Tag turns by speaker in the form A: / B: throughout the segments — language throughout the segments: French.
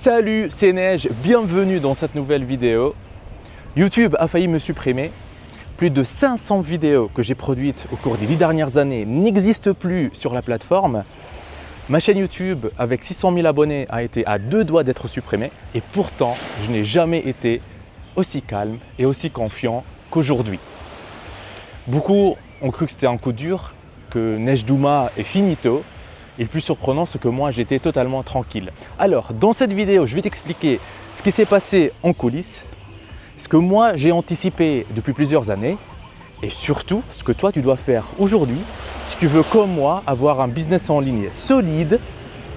A: Salut, c'est Neige, bienvenue dans cette nouvelle vidéo. YouTube a failli me supprimer. Plus de 500 vidéos que j'ai produites au cours des 10 dernières années n'existent plus sur la plateforme. Ma chaîne YouTube avec 600 000 abonnés a été à deux doigts d'être supprimée et pourtant je n'ai jamais été aussi calme et aussi confiant qu'aujourd'hui. Beaucoup ont cru que c'était un coup dur, que Neige Douma est finito. Et le plus surprenant, c'est que moi, j'étais totalement tranquille. Alors, dans cette vidéo, je vais t'expliquer ce qui s'est passé en coulisses, ce que moi, j'ai anticipé depuis plusieurs années et surtout, ce que toi, tu dois faire aujourd'hui si tu veux, comme moi, avoir un business en ligne solide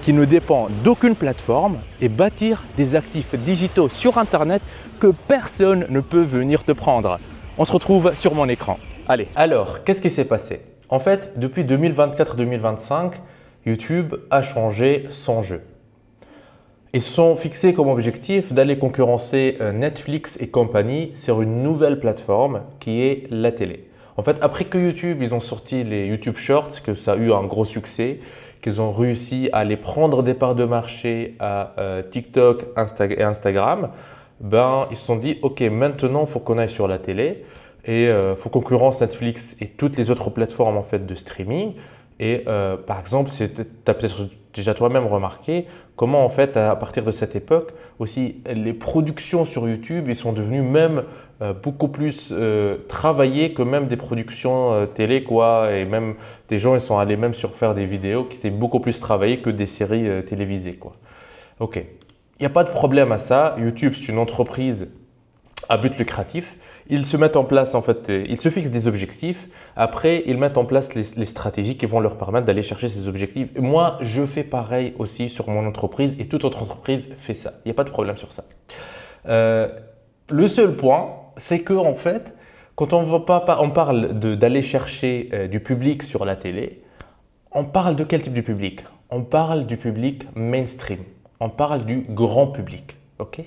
A: qui ne dépend d'aucune plateforme et bâtir des actifs digitaux sur Internet que personne ne peut venir te prendre. On se retrouve sur mon écran. Allez, alors, qu'est-ce qui s'est passé? En fait, depuis 2024-2025, YouTube a changé son jeu. Ils sont fixés comme objectif d'aller concurrencer Netflix et compagnie sur une nouvelle plateforme qui est la télé. En fait, après que YouTube, ils ont sorti les YouTube Shorts, que ça a eu un gros succès, qu'ils ont réussi à aller prendre des parts de marché à TikTok et Instagram, ils se sont dit « Ok, maintenant, il faut qu'on aille sur la télé et il faut concurrence Netflix et toutes les autres plateformes en fait, de streaming. » Et par exemple, tu as peut-être déjà toi-même remarqué comment en fait à partir de cette époque aussi les productions sur YouTube ils sont devenues même beaucoup plus travaillées que même des productions télé quoi. Et même des gens ils sont allés même sur faire des vidéos qui étaient beaucoup plus travaillées que des séries télévisées quoi. Ok, il n'y a pas de problème à ça. YouTube c'est une entreprise à but lucratif. Ils se mettent en place, en fait, ils se fixent des objectifs. Après, ils mettent en place les stratégies qui vont leur permettre d'aller chercher ces objectifs. Et moi, je fais pareil aussi sur mon entreprise et toute autre entreprise fait ça. Il n'y a pas de problème sur ça. Le seul point, c'est que en fait, quand on parle d'aller chercher du public sur la télé, on parle de quel type de public? On parle du public mainstream. On parle du grand public. Ok?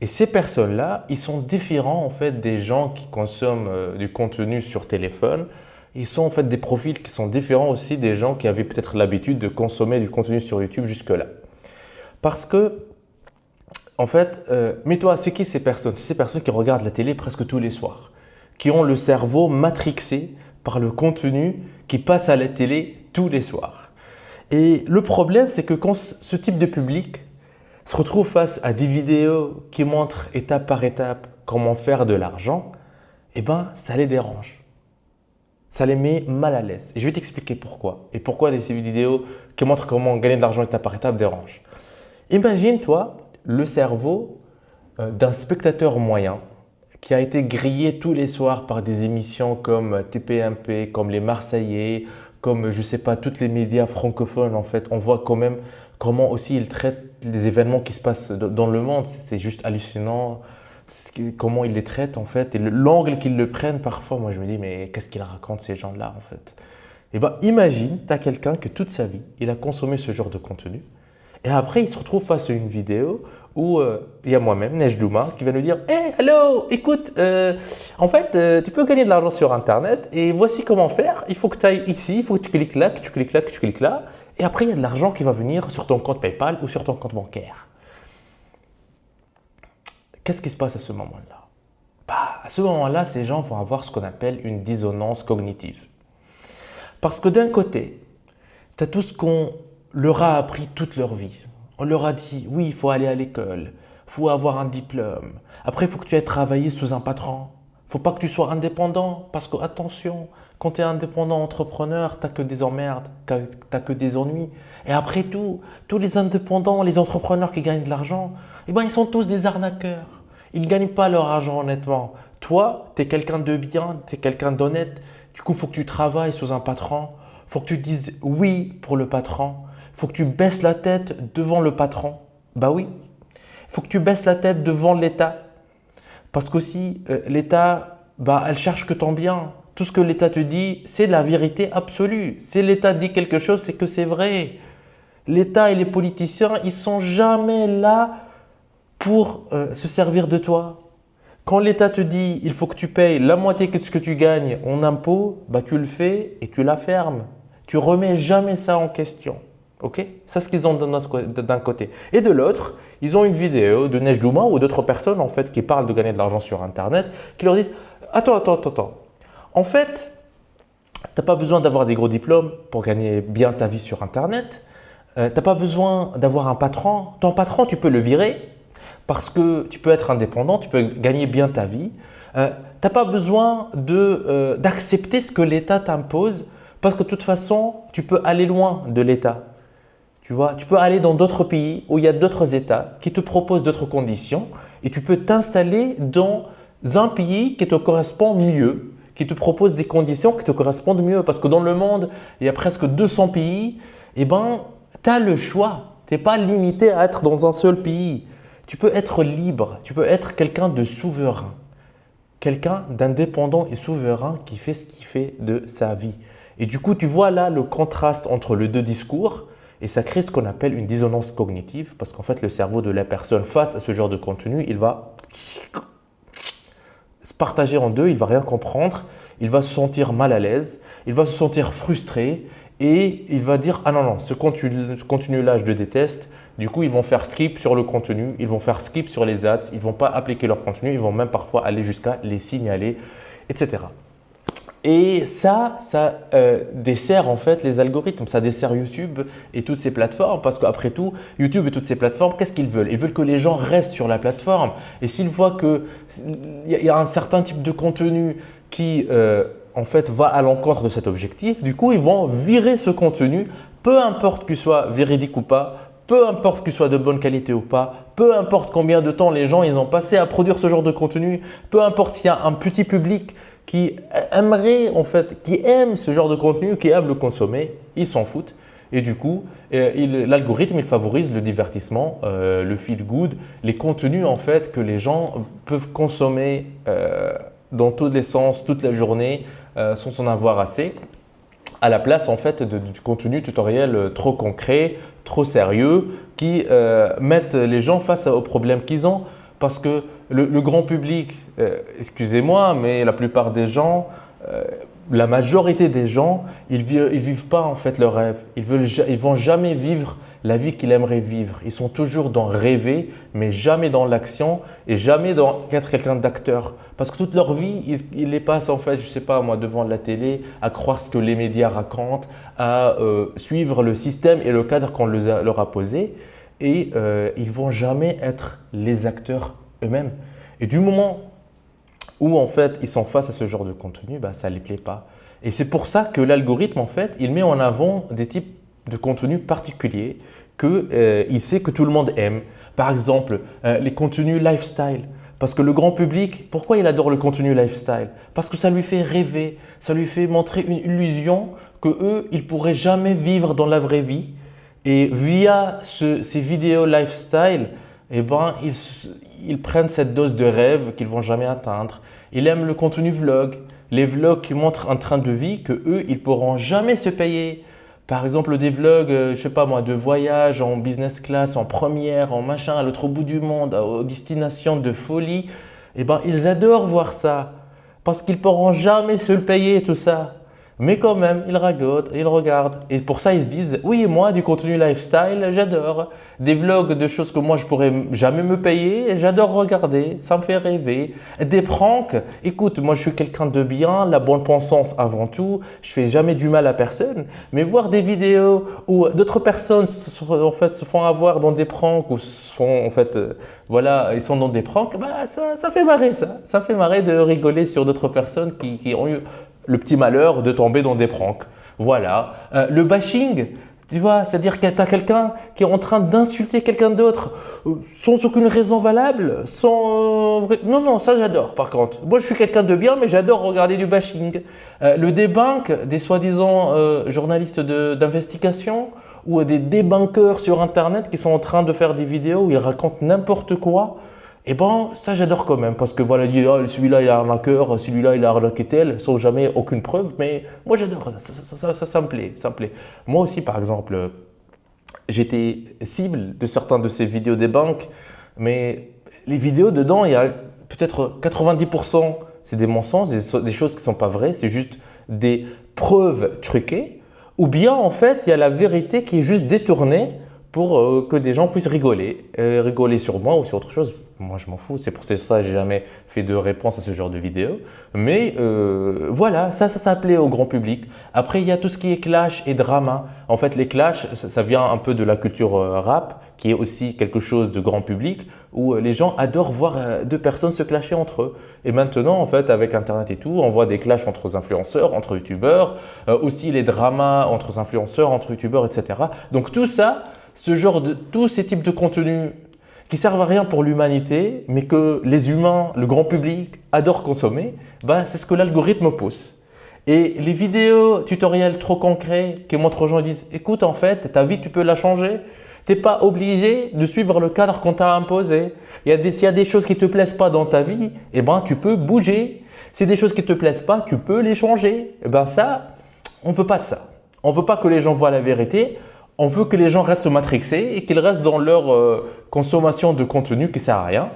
A: Et ces personnes-là, ils sont différents en fait des gens qui consomment du contenu sur téléphone. Ils sont en fait des profils qui sont différents aussi des gens qui avaient peut-être l'habitude de consommer du contenu sur YouTube jusque-là. Parce que, en fait, mais toi, c'est qui ces personnes? C'est ces personnes qui regardent la télé presque tous les soirs, qui ont le cerveau matrixé par le contenu qui passe à la télé tous les soirs. Et le problème, c'est que quand ce type de public se retrouve face à des vidéos qui montrent étape par étape comment faire de l'argent, ça les dérange. Ça les met mal à l'aise. Et je vais t'expliquer pourquoi. Et pourquoi ces vidéos qui montrent comment gagner de l'argent étape par étape dérangent. Imagine, toi, le cerveau d'un spectateur moyen qui a été grillé tous les soirs par des émissions comme TPMP, comme les Marseillais, comme, je ne sais pas, tous les médias francophones. En fait, on voit quand même comment aussi ils traitent les événements qui se passent dans le monde. C'est juste hallucinant comment ils les traitent en fait. Et l'angle qu'ils le prennent parfois, moi je me dis mais qu'est-ce qu'ils racontent ces gens-là en fait? Et imagine, tu as quelqu'un que toute sa vie, il a consommé ce genre de contenu. Et après, il se retrouve face à une vidéo où il y a moi-même, Neige Douma, qui va nous dire « Hey, hello, écoute, en fait, tu peux gagner de l'argent sur Internet et voici comment faire. Il faut que tu ailles ici, il faut que tu cliques là, que tu cliques là, que tu cliques là. Et après, il y a de l'argent qui va venir sur ton compte PayPal ou sur ton compte bancaire. » Qu'est-ce qui se passe à ce moment-là? À ce moment-là, ces gens vont avoir ce qu'on appelle une dissonance cognitive. Parce que d'un côté, tu as tout ce qu'on leur a appris toute leur vie. On leur a dit, oui, il faut aller à l'école, il faut avoir un diplôme. Après, il faut que tu aies travaillé sous un patron. Il ne faut pas que tu sois indépendant parce que, attention, quand tu es indépendant entrepreneur, tu n'as que des emmerdes, tu n'as que des ennuis. Et après tout, tous les indépendants, les entrepreneurs qui gagnent de l'argent, ils sont tous des arnaqueurs. Ils ne gagnent pas leur argent honnêtement. Toi, tu es quelqu'un de bien, tu es quelqu'un d'honnête. Du coup, il faut que tu travailles sous un patron. Il faut que tu dises oui pour le patron. Il faut que tu baisses la tête devant le patron. Bah oui. Il faut que tu baisses la tête devant l'État. Parce qu'aussi, l'État, elle cherche que ton bien. Tout ce que l'État te dit, c'est la vérité absolue. Si l'État dit quelque chose, c'est que c'est vrai. L'État et les politiciens, ils ne sont jamais là pour se servir de toi. Quand l'État te dit il faut que tu payes la moitié de ce que tu gagnes en impôts, tu le fais et tu la fermes. Tu remets jamais ça en question. Ok, ça, c'est ce qu'ils ont d'un côté. Et de l'autre, ils ont une vidéo de Nejdouma ou d'autres personnes en fait qui parlent de gagner de l'argent sur Internet, qui leur disent attends. En fait, tu n'as pas besoin d'avoir des gros diplômes pour gagner bien ta vie sur Internet. Tu n'as pas besoin d'avoir un patron. Ton patron, tu peux le virer parce que tu peux être indépendant, tu peux gagner bien ta vie. Tu n'as pas besoin d'accepter ce que l'État t'impose parce que de toute façon, tu peux aller loin de l'État. Tu vois, tu peux aller dans d'autres pays où il y a d'autres États qui te proposent d'autres conditions et tu peux t'installer dans un pays qui te correspond mieux, qui te propose des conditions qui te correspondent mieux. Parce que dans le monde, il y a presque 200 pays, et ben, tu as le choix. Tu n'es pas limité à être dans un seul pays. Tu peux être libre, tu peux être quelqu'un de souverain, quelqu'un d'indépendant et souverain qui fait ce qu'il fait de sa vie. Et du coup, tu vois là le contraste entre les deux discours. Et ça crée ce qu'on appelle une dissonance cognitive parce qu'en fait, le cerveau de la personne face à ce genre de contenu, il va se partager en deux, il ne va rien comprendre, il va se sentir mal à l'aise, il va se sentir frustré et il va dire « Ah non, ce contenu-là, je le déteste ». Du coup, ils vont faire skip sur le contenu, ils vont faire skip sur les ads, ils ne vont pas appliquer leur contenu, ils vont même parfois aller jusqu'à les signaler, etc. Et ça dessert en fait les algorithmes, ça dessert YouTube et toutes ces plateformes parce qu'après tout, YouTube et toutes ces plateformes, qu'est-ce qu'ils veulent? Ils veulent que les gens restent sur la plateforme. Et s'ils voient qu'il y a un certain type de contenu qui en fait va à l'encontre de cet objectif, du coup, ils vont virer ce contenu, peu importe qu'il soit véridique ou pas, peu importe qu'il soit de bonne qualité ou pas, peu importe combien de temps les gens ils ont passé à produire ce genre de contenu, peu importe s'il y a un petit public qui aimerait en fait, qui aime ce genre de contenu, qui aime le consommer, ils s'en foutent. Et du coup, l'algorithme, il favorise le divertissement, le feel good, les contenus en fait que les gens peuvent consommer dans tous les sens, toute la journée, sans en avoir assez, à la place en fait du contenu tutoriel trop concret, trop sérieux, qui mettent les gens face aux problèmes qu'ils ont. Parce que le grand public, excusez-moi, mais la plupart des gens, la majorité des gens, ils vivent pas en fait leur rêve. Ils vont jamais vivre la vie qu'ils aimeraient vivre. Ils sont toujours dans rêver, mais jamais dans l'action et jamais dans être quelqu'un d'acteur. Parce que toute leur vie, ils les passent en fait, je sais pas moi, devant la télé, à croire ce que les médias racontent, à suivre le système et le cadre qu'on leur a posé. Et ils ne vont jamais être les acteurs eux-mêmes. Et du moment où en fait ils sont face à ce genre de contenu, ça ne les plaît pas. Et c'est pour ça que l'algorithme en fait, il met en avant des types de contenus particuliers qu'il sait que tout le monde aime. Par exemple, les contenus lifestyle. Parce que le grand public, pourquoi il adore le contenu lifestyle? Parce que ça lui fait rêver, ça lui fait montrer une illusion qu'eux, ils ne pourraient jamais vivre dans la vraie vie. Et via ces vidéos lifestyle, eh ben, ils prennent cette dose de rêve qu'ils ne vont jamais atteindre. Ils aiment le contenu vlog, les vlogs qui montrent un train de vie que eux, ils ne pourront jamais se payer. Par exemple, des vlogs, je sais pas moi, de voyage en business class, en première, en machin, à l'autre bout du monde, aux destinations de folie. Eh ben, ils adorent voir ça parce qu'ils ne pourront jamais se le payer tout ça. Mais quand même, ils ragotent, ils regardent. Et pour ça, ils se disent, oui, moi, du contenu lifestyle, j'adore. Des vlogs de choses que moi, je pourrais jamais me payer, j'adore regarder, ça me fait rêver. Des pranks, écoute, moi, je suis quelqu'un de bien, la bonne pensance avant tout, je fais jamais du mal à personne. Mais voir des vidéos où d'autres personnes en fait, se font avoir dans des pranks ou se font, en fait, voilà, ils sont dans des pranks, ça fait marrer ça. Ça fait marrer de rigoler sur d'autres personnes qui ont eu le petit malheur de tomber dans des pranks. Voilà. Le bashing, tu vois, c'est-à-dire que tu as quelqu'un qui est en train d'insulter quelqu'un d'autre sans aucune raison valable, sans… Non, ça j'adore par contre. Moi je suis quelqu'un de bien, mais j'adore regarder du bashing. Le debunk des soi-disant journalistes d'investigation ou des débunkers sur Internet qui sont en train de faire des vidéos où ils racontent n'importe quoi. Eh ben, ça j'adore quand même parce que voilà, celui-là il a arnaqueur, celui-là il a arnaqué tel, sans jamais aucune preuve, mais moi j'adore, ça me plaît, ça me plaît. Moi aussi par exemple, j'étais cible de certains de ces vidéos des banques, mais les vidéos dedans, il y a peut-être 90%, c'est des mensonges, des choses qui ne sont pas vraies, c'est juste des preuves truquées, ou bien en fait, il y a la vérité qui est juste détournée pour que des gens puissent rigoler. Rigoler sur moi ou sur autre chose, moi je m'en fous. C'est pour ça que j'ai jamais fait de réponse à ce genre de vidéo. Mais voilà, ça plaît au grand public. Après, il y a tout ce qui est clash et drama. En fait, les clashs, ça vient un peu de la culture rap, qui est aussi quelque chose de grand public, où les gens adorent voir deux personnes se clasher entre eux. Et maintenant, en fait, avec Internet et tout, on voit des clashs entre influenceurs, entre youtubeurs, aussi les dramas entre influenceurs, entre youtubeurs, etc. Donc tout ça, tous ces types de contenus qui servent à rien pour l'humanité, mais que les humains, le grand public, adorent consommer, bah, c'est ce que l'algorithme pousse. Et les vidéos tutoriels trop concrets qui montrent aux gens, ils disent « Écoute, en fait, ta vie, tu peux la changer. Tu n'es pas obligé de suivre le cadre qu'on t'a imposé. S'il y a des choses qui ne te plaisent pas dans ta vie, eh ben, tu peux bouger. S'il y a des choses qui ne te plaisent pas, tu peux les changer. » Eh ben ça, on ne veut pas de ça. On ne veut pas que les gens voient la vérité. On veut que les gens restent matrixés et qu'ils restent dans leur consommation de contenu qui ne sert à rien.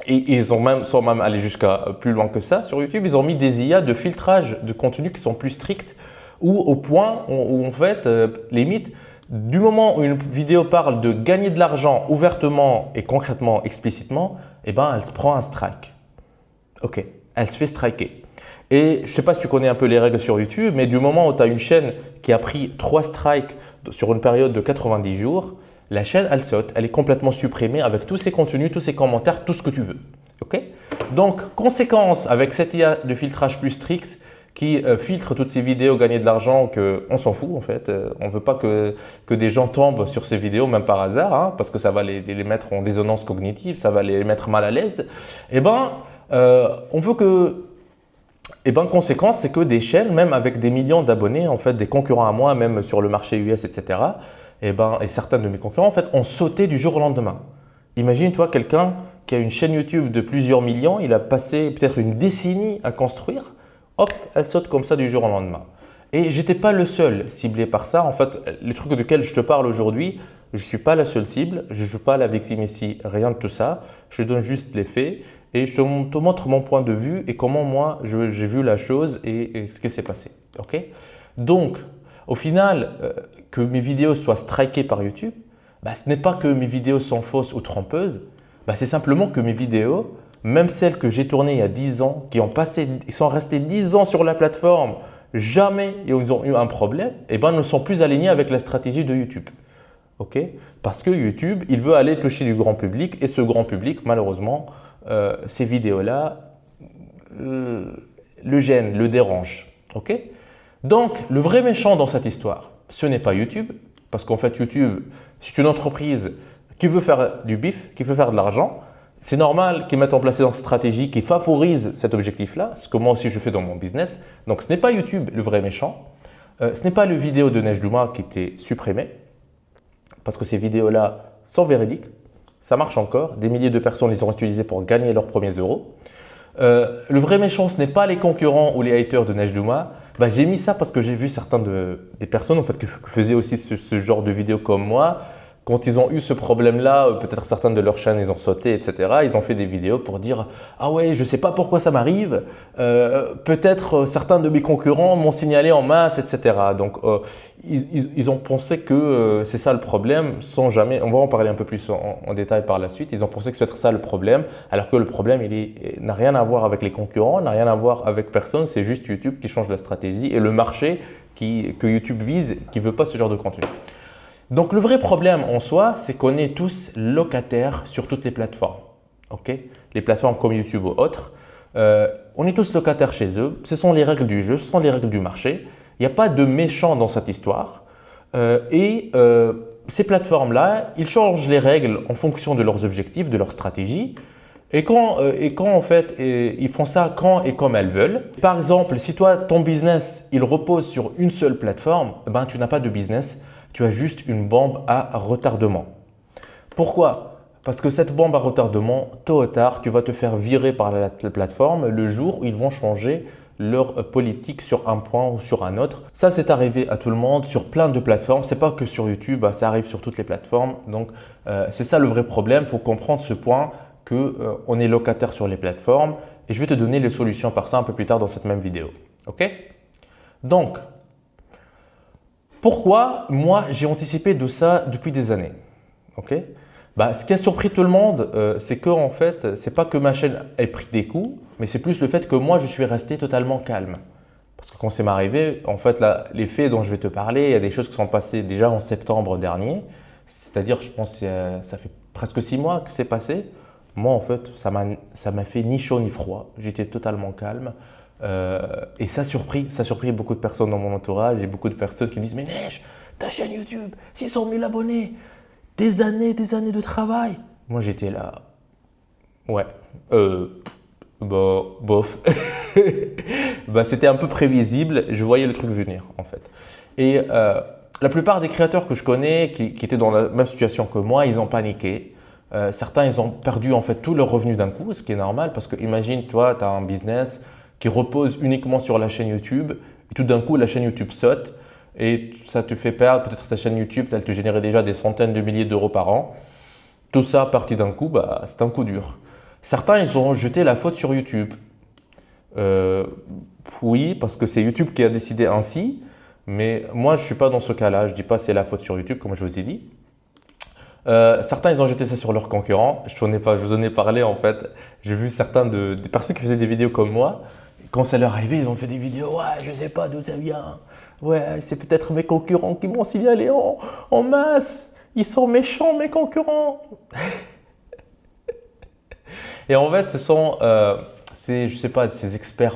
A: Et ils sont même allés jusqu'à plus loin que ça sur YouTube. Ils ont mis des IA de filtrage de contenu qui sont plus stricts ou au point où en fait, limite, du moment où une vidéo parle de gagner de l'argent ouvertement et concrètement, explicitement, eh ben, elle se prend un strike. Ok, elle se fait striker. Et je ne sais pas si tu connais un peu les règles sur YouTube, mais du moment où tu as une chaîne qui a pris 3 strikes sur une période de 90 jours, la chaîne, elle saute, elle est complètement supprimée avec tous ses contenus, tous ses commentaires, tout ce que tu veux. Okay. Donc, conséquence avec cette IA de filtrage plus strict qui filtre toutes ces vidéos gagner de l'argent, on s'en fout en fait. On ne veut pas que des gens tombent sur ces vidéos, même par hasard, hein, parce que ça va les mettre en dissonance cognitive, ça va les mettre mal à l'aise. Eh ben, on veut que… Et bien, conséquence, c'est que des chaînes, même avec des millions d'abonnés, en fait, des concurrents à moi, même sur le marché US, etc., et certains de mes concurrents, en fait, ont sauté du jour au lendemain. Imagine-toi quelqu'un qui a une chaîne YouTube de plusieurs millions, il a passé peut-être une décennie à construire, hop, elle saute comme ça du jour au lendemain. Et je n'étais pas le seul ciblé par ça. En fait, les trucs desquels je te parle aujourd'hui, je ne suis pas la seule cible, je ne joue pas la victime ici, rien de tout ça. Je donne juste les faits et je te montre mon point de vue et comment moi j'ai vu la chose et ce qui s'est passé. Okay. Donc, au final, que mes vidéos soient strikées par YouTube, bah, ce n'est pas que mes vidéos sont fausses ou trompeuses, bah, c'est simplement que mes vidéos, même celles que j'ai tournées il y a 10 ans, ils sont restés 10 ans sur la plateforme, jamais ils ont eu un problème, et ben, ne sont plus alignés avec la stratégie de YouTube. Okay. Parce que YouTube, il veut aller toucher du grand public et ce grand public, malheureusement, ces vidéos-là le gênent, le dérangent. Okay. Donc, le vrai méchant dans cette histoire, ce n'est pas YouTube, parce qu'en fait, YouTube, c'est une entreprise qui veut faire du bif, qui veut faire de l'argent. C'est normal qu'ils mettent en place une stratégie qui favorise cet objectif-là, ce que moi aussi je fais dans mon business. Donc, ce n'est pas YouTube le vrai méchant. Ce n'est pas le vidéo de Nejdouma qui était supprimé, parce que ces vidéos-là sont véridiques. Ça marche encore. Des milliers de personnes les ont utilisées pour gagner leurs premiers euros. Le vrai méchant, ce n'est pas les concurrents ou les haters de Nejdouma. Bah, j'ai mis ça parce que j'ai vu des personnes en fait, qui faisaient aussi ce genre de vidéos comme moi. Quand ils ont eu ce problème-là, peut-être certaines de leurs chaînes, ils ont sauté, etc. Ils ont fait des vidéos pour dire « Ah ouais, je ne sais pas pourquoi ça m'arrive. Peut-être certains de mes concurrents m'ont signalé en masse, etc. » Donc, ils ont pensé que c'est ça le problème sans jamais… On va en parler un peu plus en détail par la suite. Ils ont pensé que c'était ça le problème, alors que le problème n'a rien à voir avec les concurrents, n'a rien à voir avec personne. C'est juste YouTube qui change la stratégie et le marché que YouTube vise qui ne veut pas ce genre de contenu. Donc, le vrai problème en soi, c'est qu'on est tous locataires sur toutes les plateformes. Okay. Les plateformes comme YouTube ou autres, on est tous locataires chez eux. Ce sont les règles du jeu, ce sont les règles du marché. Il n'y a pas de méchant dans cette histoire. Ces plateformes-là, ils changent les règles en fonction de leurs objectifs, de leur stratégie. Et quand en fait, ils font ça quand et comme elles veulent. Par exemple, si toi, ton business, il repose sur une seule plateforme, ben, tu n'as pas de business. Tu as juste une bombe à retardement. Pourquoi? Parce que cette bombe à retardement, tôt ou tard, tu vas te faire virer par la plateforme le jour où ils vont changer leur politique sur un point ou sur un autre. Ça, c'est arrivé à tout le monde sur plein de plateformes. Ce n'est pas que sur YouTube, ça arrive sur toutes les plateformes. Donc, c'est ça le vrai problème. Il faut comprendre ce point qu'on est locataire sur les plateformes. Et je vais te donner les solutions par ça un peu plus tard dans cette même vidéo. OK? Donc, Pourquoi moi j'ai anticipé de ça depuis des années? Ok. Ce qui a surpris tout le monde, c'est que en fait, c'est pas que ma chaîne ait pris des coups, mais c'est plus le fait que moi je suis resté totalement calme. Parce que quand c'est m'arrivé, en fait, là, les faits dont je vais te parler, il y a des choses qui sont passées déjà en septembre dernier. C'est-à-dire, je pense que ça fait presque 6 mois que c'est passé. Moi, en fait, ça m'a fait ni chaud ni froid. J'étais totalement calme. Et ça a surpris beaucoup de personnes dans mon entourage et beaucoup de personnes qui me disent « Mais Neige, ta chaîne YouTube, 600 000 abonnés, des années de travail. » Moi, j'étais là. Ouais. Bof. C'était un peu prévisible. Je voyais le truc venir, en fait. Et la plupart des créateurs que je connais qui étaient dans la même situation que moi, ils ont paniqué. Certains, ils ont perdu en fait tous leurs revenus d'un coup, ce qui est normal parce que imagine, toi, tu as un business qui repose uniquement sur la chaîne YouTube et tout d'un coup, la chaîne YouTube saute et ça te fait perdre peut-être ta chaîne YouTube, elle te générait déjà des centaines de milliers d'euros par an. Tout ça parti d'un coup, c'est un coup dur. Certains, ils ont jeté la faute sur YouTube. Oui, parce que c'est YouTube qui a décidé ainsi, mais moi, je ne suis pas dans ce cas-là. Je ne dis pas c'est la faute sur YouTube, comme je vous ai dit. Certains, ils ont jeté ça sur leurs concurrents. Je vous en ai parlé en fait. J'ai vu des personnes qui faisaient des vidéos comme moi. Quand ça leur arrivait, ils ont fait des vidéos. Ouais, je ne sais pas d'où ça vient. Ouais, c'est peut-être mes concurrents qui m'ont signalé en masse. Ils sont méchants, mes concurrents. Et en fait, ce sont, je sais pas, ces experts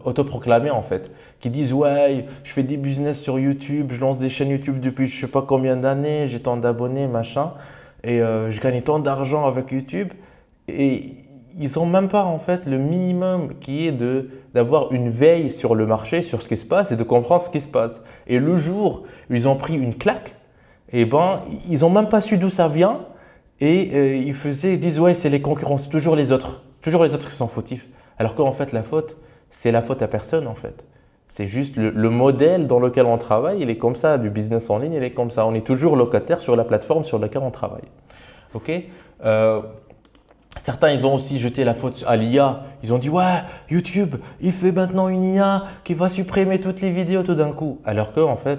A: autoproclamés en fait, qui disent ouais, je fais des business sur YouTube, je lance des chaînes YouTube depuis je sais pas combien d'années, j'ai tant d'abonnés, machin, et je gagne tant d'argent avec YouTube. Et ils n'ont même pas en fait le minimum qui est d'avoir une veille sur le marché, sur ce qui se passe et de comprendre ce qui se passe. Et le jour où ils ont pris une claque, ils n'ont même pas su d'où ça vient. Et ils disent ouais, c'est les concurrents, c'est toujours les autres. C'est toujours les autres qui sont fautifs. Alors qu'en fait, la faute, c'est la faute à personne en fait. C'est juste le modèle dans lequel on travaille, il est comme ça, du business en ligne, il est comme ça. On est toujours locataire sur la plateforme sur laquelle on travaille. Ok. Certains, ils ont aussi jeté la faute à l'IA. Ils ont dit ouais, YouTube, il fait maintenant une IA qui va supprimer toutes les vidéos tout d'un coup. Alors qu'en fait,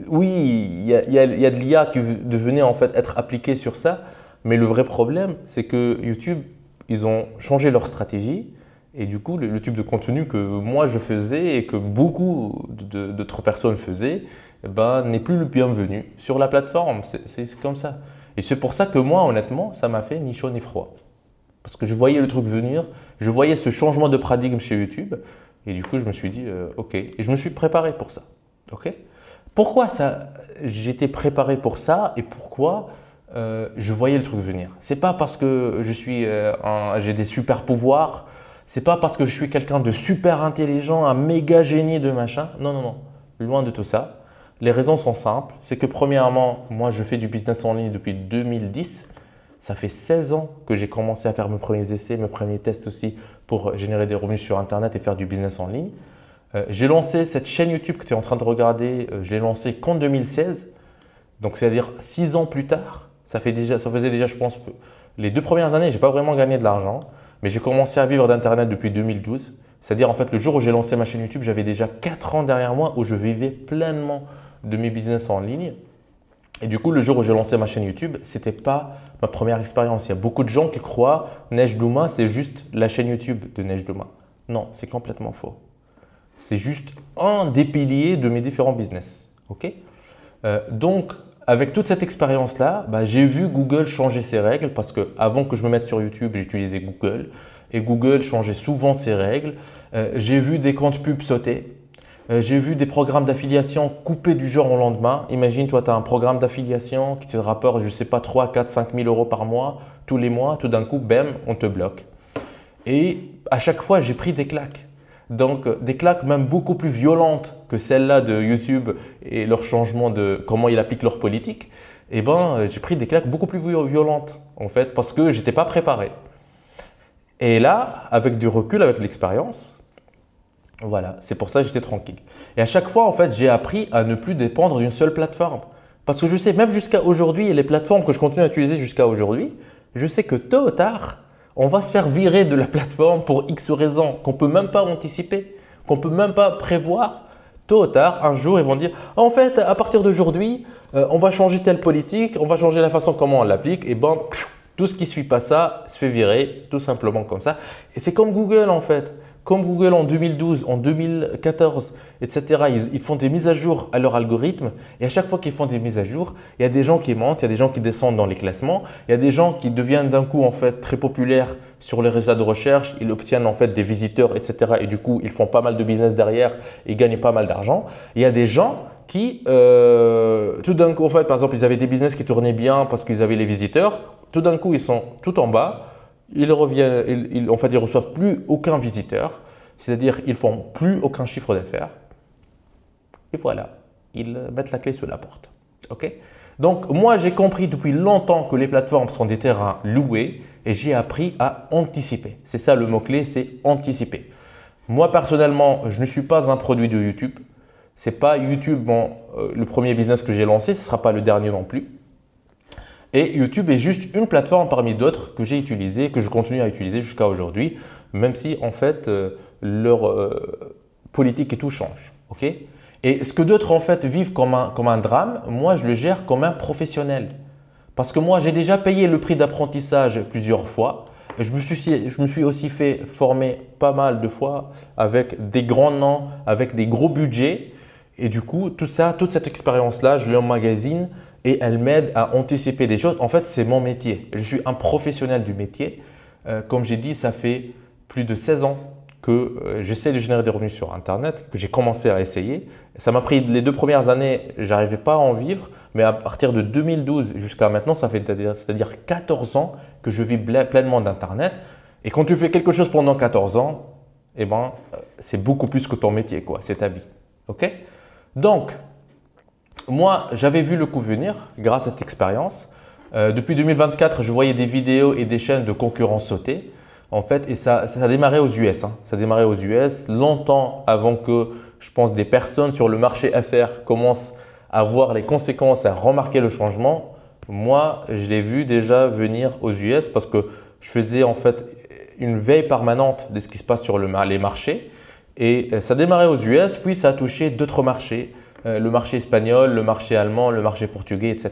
A: oui, il y a de l'IA qui devenait en fait être appliquée sur ça, mais le vrai problème, c'est que YouTube, ils ont changé leur stratégie et du coup, le type de contenu que moi je faisais et que beaucoup d'autres personnes faisaient, n'est plus le bienvenu sur la plateforme. C'est comme ça. Et c'est pour ça que moi, honnêtement, ça m'a fait ni chaud ni froid. Parce que je voyais le truc venir, je voyais ce changement de paradigme chez YouTube et du coup, je me suis dit ok, et je me suis préparé pour ça. Ok. Pourquoi j'étais préparé pour ça et pourquoi je voyais le truc venir? C'est pas parce que j'ai des super pouvoirs, c'est pas parce que je suis quelqu'un de super intelligent, un méga génie de machin. Non, non, non, loin de tout ça. Les raisons sont simples. C'est que premièrement, moi je fais du business en ligne depuis 2010. Ça fait 16 ans que j'ai commencé à faire mes premiers essais, mes premiers tests aussi pour générer des revenus sur Internet et faire du business en ligne. J'ai lancé cette chaîne YouTube que tu es en train de regarder, je l'ai lancée qu'en 2016. Donc, c'est-à-dire 6 ans plus tard, ça faisait déjà, je pense, les 2 premières années, je n'ai pas vraiment gagné de l'argent, mais j'ai commencé à vivre d'Internet depuis 2012. C'est-à-dire, en fait, le jour où j'ai lancé ma chaîne YouTube, j'avais déjà 4 ans derrière moi où je vivais pleinement de mes business en ligne. Et du coup, le jour où j'ai lancé ma chaîne YouTube, ce n'était pas ma première expérience. Il y a beaucoup de gens qui croient Neige Douma, c'est juste la chaîne YouTube de Neige Douma. Non, c'est complètement faux. C'est juste un des piliers de mes différents business. Okay. Donc, avec toute cette expérience-là, j'ai vu Google changer ses règles parce qu'avant que je me mette sur YouTube, j'utilisais Google et Google changeait souvent ses règles. J'ai vu des comptes pubs sauter. J'ai vu des programmes d'affiliation coupés du jour au lendemain. Imagine, toi, tu as un programme d'affiliation qui te rapporte, je ne sais pas, 3, 4, 5 000 euros par mois, tous les mois. Tout d'un coup, bam, on te bloque. Et à chaque fois, j'ai pris des claques. Donc, des claques même beaucoup plus violentes que celles-là de YouTube et leur changement de comment ils appliquent leur politique. J'ai pris des claques beaucoup plus violentes en fait parce que je n'étais pas préparé. Et là, avec du recul, avec l'expérience, voilà, c'est pour ça que j'étais tranquille. Et à chaque fois, en fait, j'ai appris à ne plus dépendre d'une seule plateforme. Parce que je sais, même jusqu'à aujourd'hui, et les plateformes que je continue à utiliser jusqu'à aujourd'hui, je sais que tôt ou tard, on va se faire virer de la plateforme pour X raisons qu'on ne peut même pas anticiper, qu'on ne peut même pas prévoir. Tôt ou tard, un jour, ils vont dire en fait, à partir d'aujourd'hui, on va changer telle politique, on va changer la façon comment on l'applique. Et bon, tout ce qui ne suit pas ça se fait virer, tout simplement comme ça. Et c'est comme Google en fait. Comme Google en 2012, en 2014, etc., ils font des mises à jour à leur algorithme. Et à chaque fois qu'ils font des mises à jour, il y a des gens qui montent, il y a des gens qui descendent dans les classements, il y a des gens qui deviennent d'un coup en fait très populaires sur les résultats de recherche, ils obtiennent en fait des visiteurs, etc. Et du coup, ils font pas mal de business derrière et gagnent pas mal d'argent. Il y a des gens qui, tout d'un coup, en fait, par exemple, ils avaient des business qui tournaient bien parce qu'ils avaient les visiteurs. Tout d'un coup, ils sont tout en bas. Ils reviennent, en fait, ils reçoivent plus aucun visiteur, c'est-à-dire ils font plus aucun chiffre d'affaires. Et voilà, ils mettent la clé sous la porte. Ok? Donc moi, j'ai compris depuis longtemps que les plateformes sont des terrains loués et j'ai appris à anticiper. C'est ça le mot-clé, c'est anticiper. Moi personnellement, je ne suis pas un produit de YouTube. C'est pas YouTube, le premier business que j'ai lancé, ce ne sera pas le dernier non plus. Et YouTube est juste une plateforme parmi d'autres que j'ai utilisée, que je continue à utiliser jusqu'à aujourd'hui, même si en fait leur politique et tout change. Okay? Et ce que d'autres en fait vivent comme un drame, moi je le gère comme un professionnel. Parce que moi j'ai déjà payé le prix d'apprentissage plusieurs fois. Et je me suis aussi fait former pas mal de fois avec des grands noms, avec des gros budgets. Et du coup, tout ça, toute cette expérience-là, je l'emmagasine et elle m'aide à anticiper des choses. En fait, c'est mon métier. Je suis un professionnel du métier. Comme j'ai dit, ça fait plus de 16 ans que j'essaie de générer des revenus sur Internet, que j'ai commencé à essayer. Ça m'a pris les 2 premières années, je n'arrivais pas à en vivre. Mais à partir de 2012 jusqu'à maintenant, c'est-à-dire 14 ans que je vis pleinement d'Internet. Et quand tu fais quelque chose pendant 14 ans, eh ben, c'est beaucoup plus que ton métier, quoi. C'est ta vie. OK? Donc, moi, j'avais vu le coup venir grâce à cette expérience. Depuis 2024, je voyais des vidéos et des chaînes de concurrents sauter. En fait, et ça a démarré aux US. Ça a démarré aux US longtemps avant que, je pense, des personnes sur le marché FR commencent à voir les conséquences, à remarquer le changement. Moi, je l'ai vu déjà venir aux US parce que je faisais en fait une veille permanente de ce qui se passe sur les marchés. Et ça a démarré aux US, puis ça a touché d'autres marchés. Le marché espagnol, le marché allemand, le marché portugais, etc.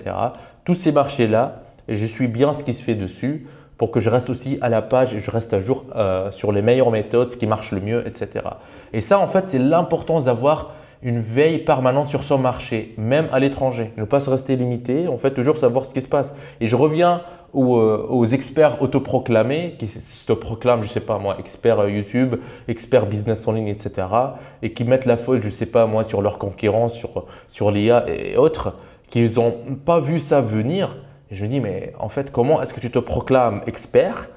A: Tous ces marchés-là, je suis bien ce qui se fait dessus pour que je reste aussi à la page et je reste à jour sur les meilleures méthodes, ce qui marche le mieux, etc. Et ça, en fait, c'est l'importance d'avoir une veille permanente sur son marché, même à l'étranger. Ne pas se rester limité, en fait, toujours savoir ce qui se passe. Et je reviens aux experts autoproclamés qui se proclament, je ne sais pas moi, experts YouTube, experts business en ligne, etc. et qui mettent la faute, je ne sais pas moi, sur leurs concurrents, sur l'IA et autres, qui n'ont pas vu ça venir. Et je me dis, mais en fait, comment est-ce que tu te proclames expert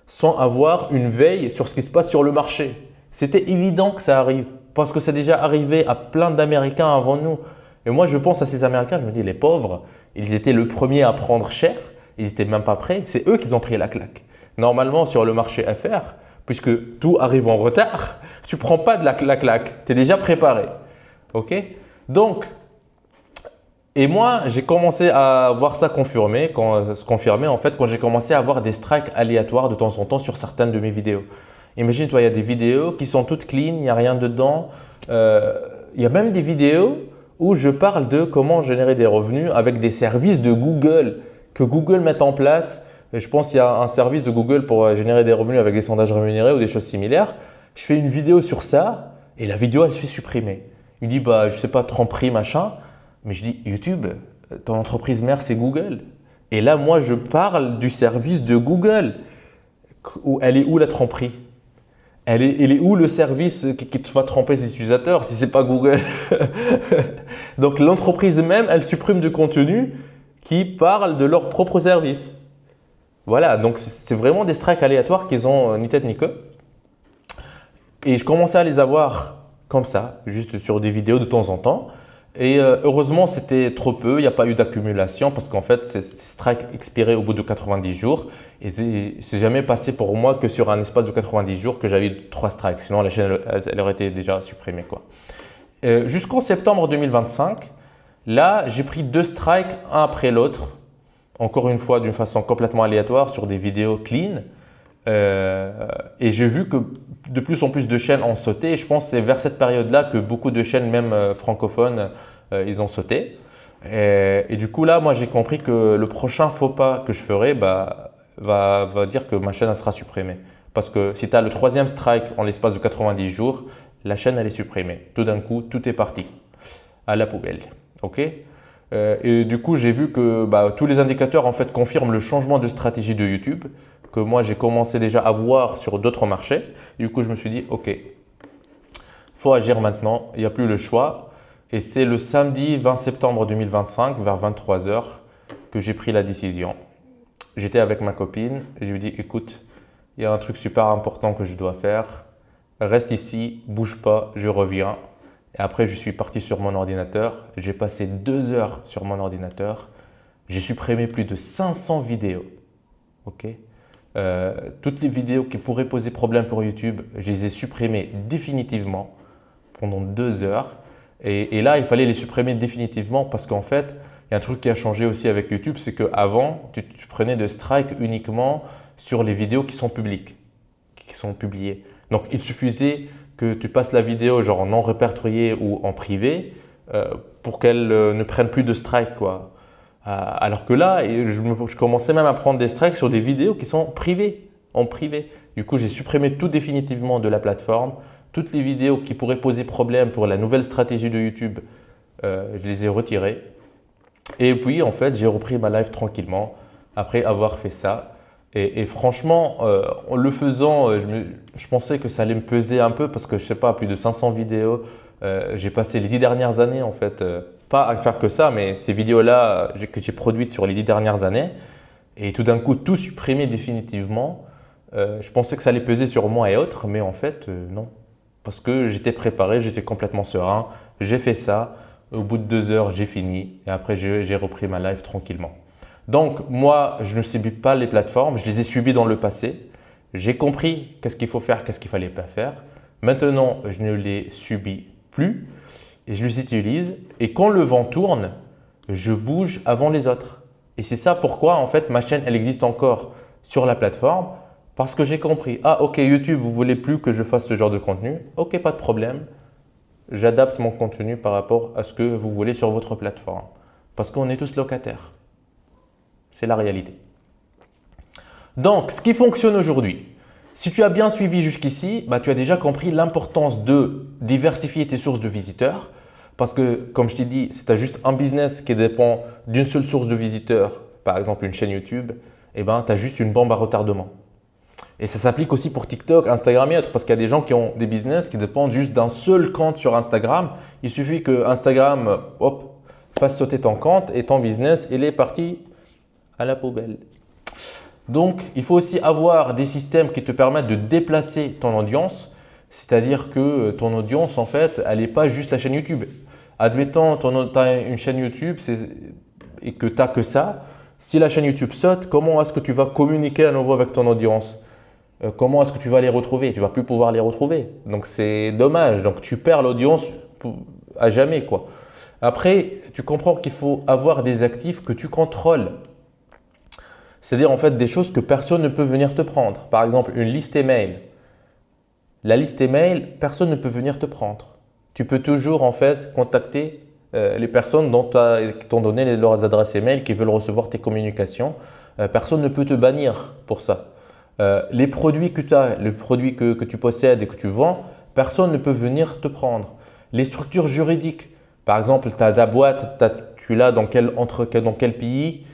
A: sans avoir une veille sur ce qui se passe sur le marché? C'était évident que ça arrive parce que c'est déjà arrivé à plein d'Américains avant nous. Et moi, je pense à ces Américains, je me dis, les pauvres, ils étaient le premier à prendre cher. Ils n'étaient même pas prêts. C'est eux qui ont pris la claque. Normalement, sur le marché FR, puisque tout arrive en retard, tu ne prends pas de la claque. Tu es déjà préparé. OK? Donc, et moi, j'ai commencé à voir ça se confirmer en fait, quand j'ai commencé à avoir des strikes aléatoires de temps en temps sur certaines de mes vidéos. Imagine-toi, il y a des vidéos qui sont toutes clean, il n'y a rien dedans. Il y a même des vidéos où je parle de comment générer des revenus avec des services de Google que Google met en place. Et je pense qu'il y a un service de Google pour générer des revenus avec des sondages rémunérés ou des choses similaires. Je fais une vidéo sur ça et la vidéo, elle se fait supprimer. Il dit, bah, je ne sais pas, tromperie, machin. Mais je dis, YouTube, ton entreprise mère, c'est Google. Et là, moi, je parle du service de Google. Elle est où la tromperie? Elle est où le service qui te va tromper ses utilisateurs si ce n'est pas Google? Donc, l'entreprise même, elle supprime du contenu qui parle de leur propre service. Voilà, donc c'est vraiment des strikes aléatoires qu'ils ont ni tête ni queue. Et je commençais à les avoir comme ça, juste sur des vidéos de temps en temps. Et heureusement, c'était trop peu, il n'y a pas eu d'accumulation parce qu'en fait, ces strikes expiraient au bout de 90 jours. Et c'est jamais passé pour moi que sur un espace de 90 jours que j'avais 3 strikes. Sinon, la chaîne elle aurait été déjà supprimée, quoi. Jusqu'en septembre 2025, là, j'ai pris 2 strikes, un après l'autre. Encore une fois, d'une façon complètement aléatoire sur des vidéos clean. Et j'ai vu que de plus en plus de chaînes ont sauté. Et je pense que c'est vers cette période-là que beaucoup de chaînes, même francophones, ils ont sauté. Et du coup, là, moi, j'ai compris que le prochain faux pas que je ferai va dire que ma chaîne elle sera supprimée. Parce que si tu as le troisième strike en l'espace de 90 jours, la chaîne elle est supprimée. Tout d'un coup, tout est parti à la poubelle. Ok. Et du coup, j'ai vu que tous les indicateurs en fait confirment le changement de stratégie de YouTube que moi j'ai commencé déjà à voir sur d'autres marchés. Et du coup, je me suis dit, ok, faut agir maintenant. Il n'y a plus le choix. Et c'est le samedi 20 septembre 2025 vers 23 h que j'ai pris la décision. J'étais avec ma copine et je lui ai dit, écoute, il y a un truc super important que je dois faire. Reste ici, bouge pas, je reviens. Et après, je suis parti sur mon ordinateur. J'ai passé 2 heures sur mon ordinateur. J'ai supprimé plus de 500 vidéos. Ok. Toutes les vidéos qui pourraient poser problème pour YouTube, je les ai supprimées définitivement pendant 2 heures. Et là, il fallait les supprimer définitivement parce qu'en fait, il y a un truc qui a changé aussi avec YouTube, c'est qu'avant, tu prenais de strike uniquement sur les vidéos qui sont publiques, qui sont publiées. Donc, il suffisait que tu passes la vidéo genre non répertoriée ou en privé pour qu'elle ne prenne plus de strike, quoi. Alors que là, je commençais même à prendre des strikes sur des vidéos qui sont privées, en privé. Du coup, j'ai supprimé tout définitivement de la plateforme. Toutes les vidéos qui pourraient poser problème pour la nouvelle stratégie de YouTube, je les ai retirées. Et puis, en fait, j'ai repris ma live tranquillement après avoir fait ça. Et franchement, en le faisant, je pensais que ça allait me peser un peu parce que je sais pas, plus de 500 vidéos. J'ai passé les 10 dernières années en fait, pas à faire que ça, mais ces vidéos-là que j'ai produites sur les 10 dernières années. Et tout d'un coup, tout supprimé définitivement. Je pensais que ça allait peser sur moi et autres, mais en fait, non. Parce que j'étais préparé, j'étais complètement serein. J'ai fait ça. Au bout de 2 heures, j'ai fini. Et après, j'ai repris ma live tranquillement. Donc, moi, je ne subis pas les plateformes, je les ai subies dans le passé. J'ai compris qu'est-ce qu'il faut faire, qu'est-ce qu'il ne fallait pas faire. Maintenant, je ne les subis plus et je les utilise. Et quand le vent tourne, je bouge avant les autres. Et c'est ça pourquoi, en fait, ma chaîne, elle existe encore sur la plateforme parce que j'ai compris. Ah, ok, YouTube, vous voulez plus que je fasse ce genre de contenu? Ok, pas de problème. J'adapte mon contenu par rapport à ce que vous voulez sur votre plateforme. Parce qu'on est tous locataires. C'est la réalité. Donc, ce qui fonctionne aujourd'hui, si tu as bien suivi jusqu'ici, tu as déjà compris l'importance de diversifier tes sources de visiteurs. Parce que, comme je t'ai dit, si tu as juste un business qui dépend d'une seule source de visiteurs, par exemple une chaîne YouTube, tu as juste une bombe à retardement. Et ça s'applique aussi pour TikTok, Instagram et autres, parce qu'il y a des gens qui ont des business qui dépendent juste d'un seul compte sur Instagram. Il suffit que Instagram fasse sauter ton compte et ton business, il est parti à la poubelle. Donc, il faut aussi avoir des systèmes qui te permettent de déplacer ton audience, c'est-à-dire que ton audience, en fait, elle n'est pas juste la chaîne YouTube. Admettons, tu as une chaîne YouTube et que tu n'as que ça. Si la chaîne YouTube saute, comment est-ce que tu vas communiquer à nouveau avec ton audience? Comment est-ce que tu vas les retrouver? Tu ne vas plus pouvoir les retrouver. Donc, c'est dommage. Donc, tu perds l'audience à jamais, quoi. Après, tu comprends qu'il faut avoir des actifs que tu contrôles. C'est-à-dire en fait des choses que personne ne peut venir te prendre. Par exemple, une liste email. La liste email, personne ne peut venir te prendre. Tu peux toujours en fait contacter les personnes qui t'ont donné leurs adresses email, qui veulent recevoir tes communications. Personne ne peut te bannir pour ça. Les produits que tu as, les produits que tu possèdes et que tu vends, personne ne peut venir te prendre. Les structures juridiques. Par exemple, tu as ta boîte, tu l'as dans quel pays,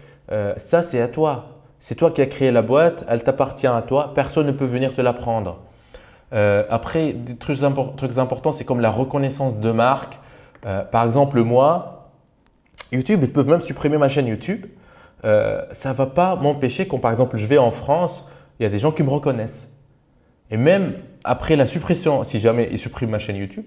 A: ça c'est à toi. C'est toi qui as créé la boîte, elle t'appartient à toi, personne ne peut venir te la prendre. Après, des trucs importants, c'est comme la reconnaissance de marque. Par exemple, moi, YouTube, ils peuvent même supprimer ma chaîne YouTube. Ça ne va pas m'empêcher quand par exemple je vais en France, il y a des gens qui me reconnaissent. Et même après la suppression, si jamais ils suppriment ma chaîne YouTube,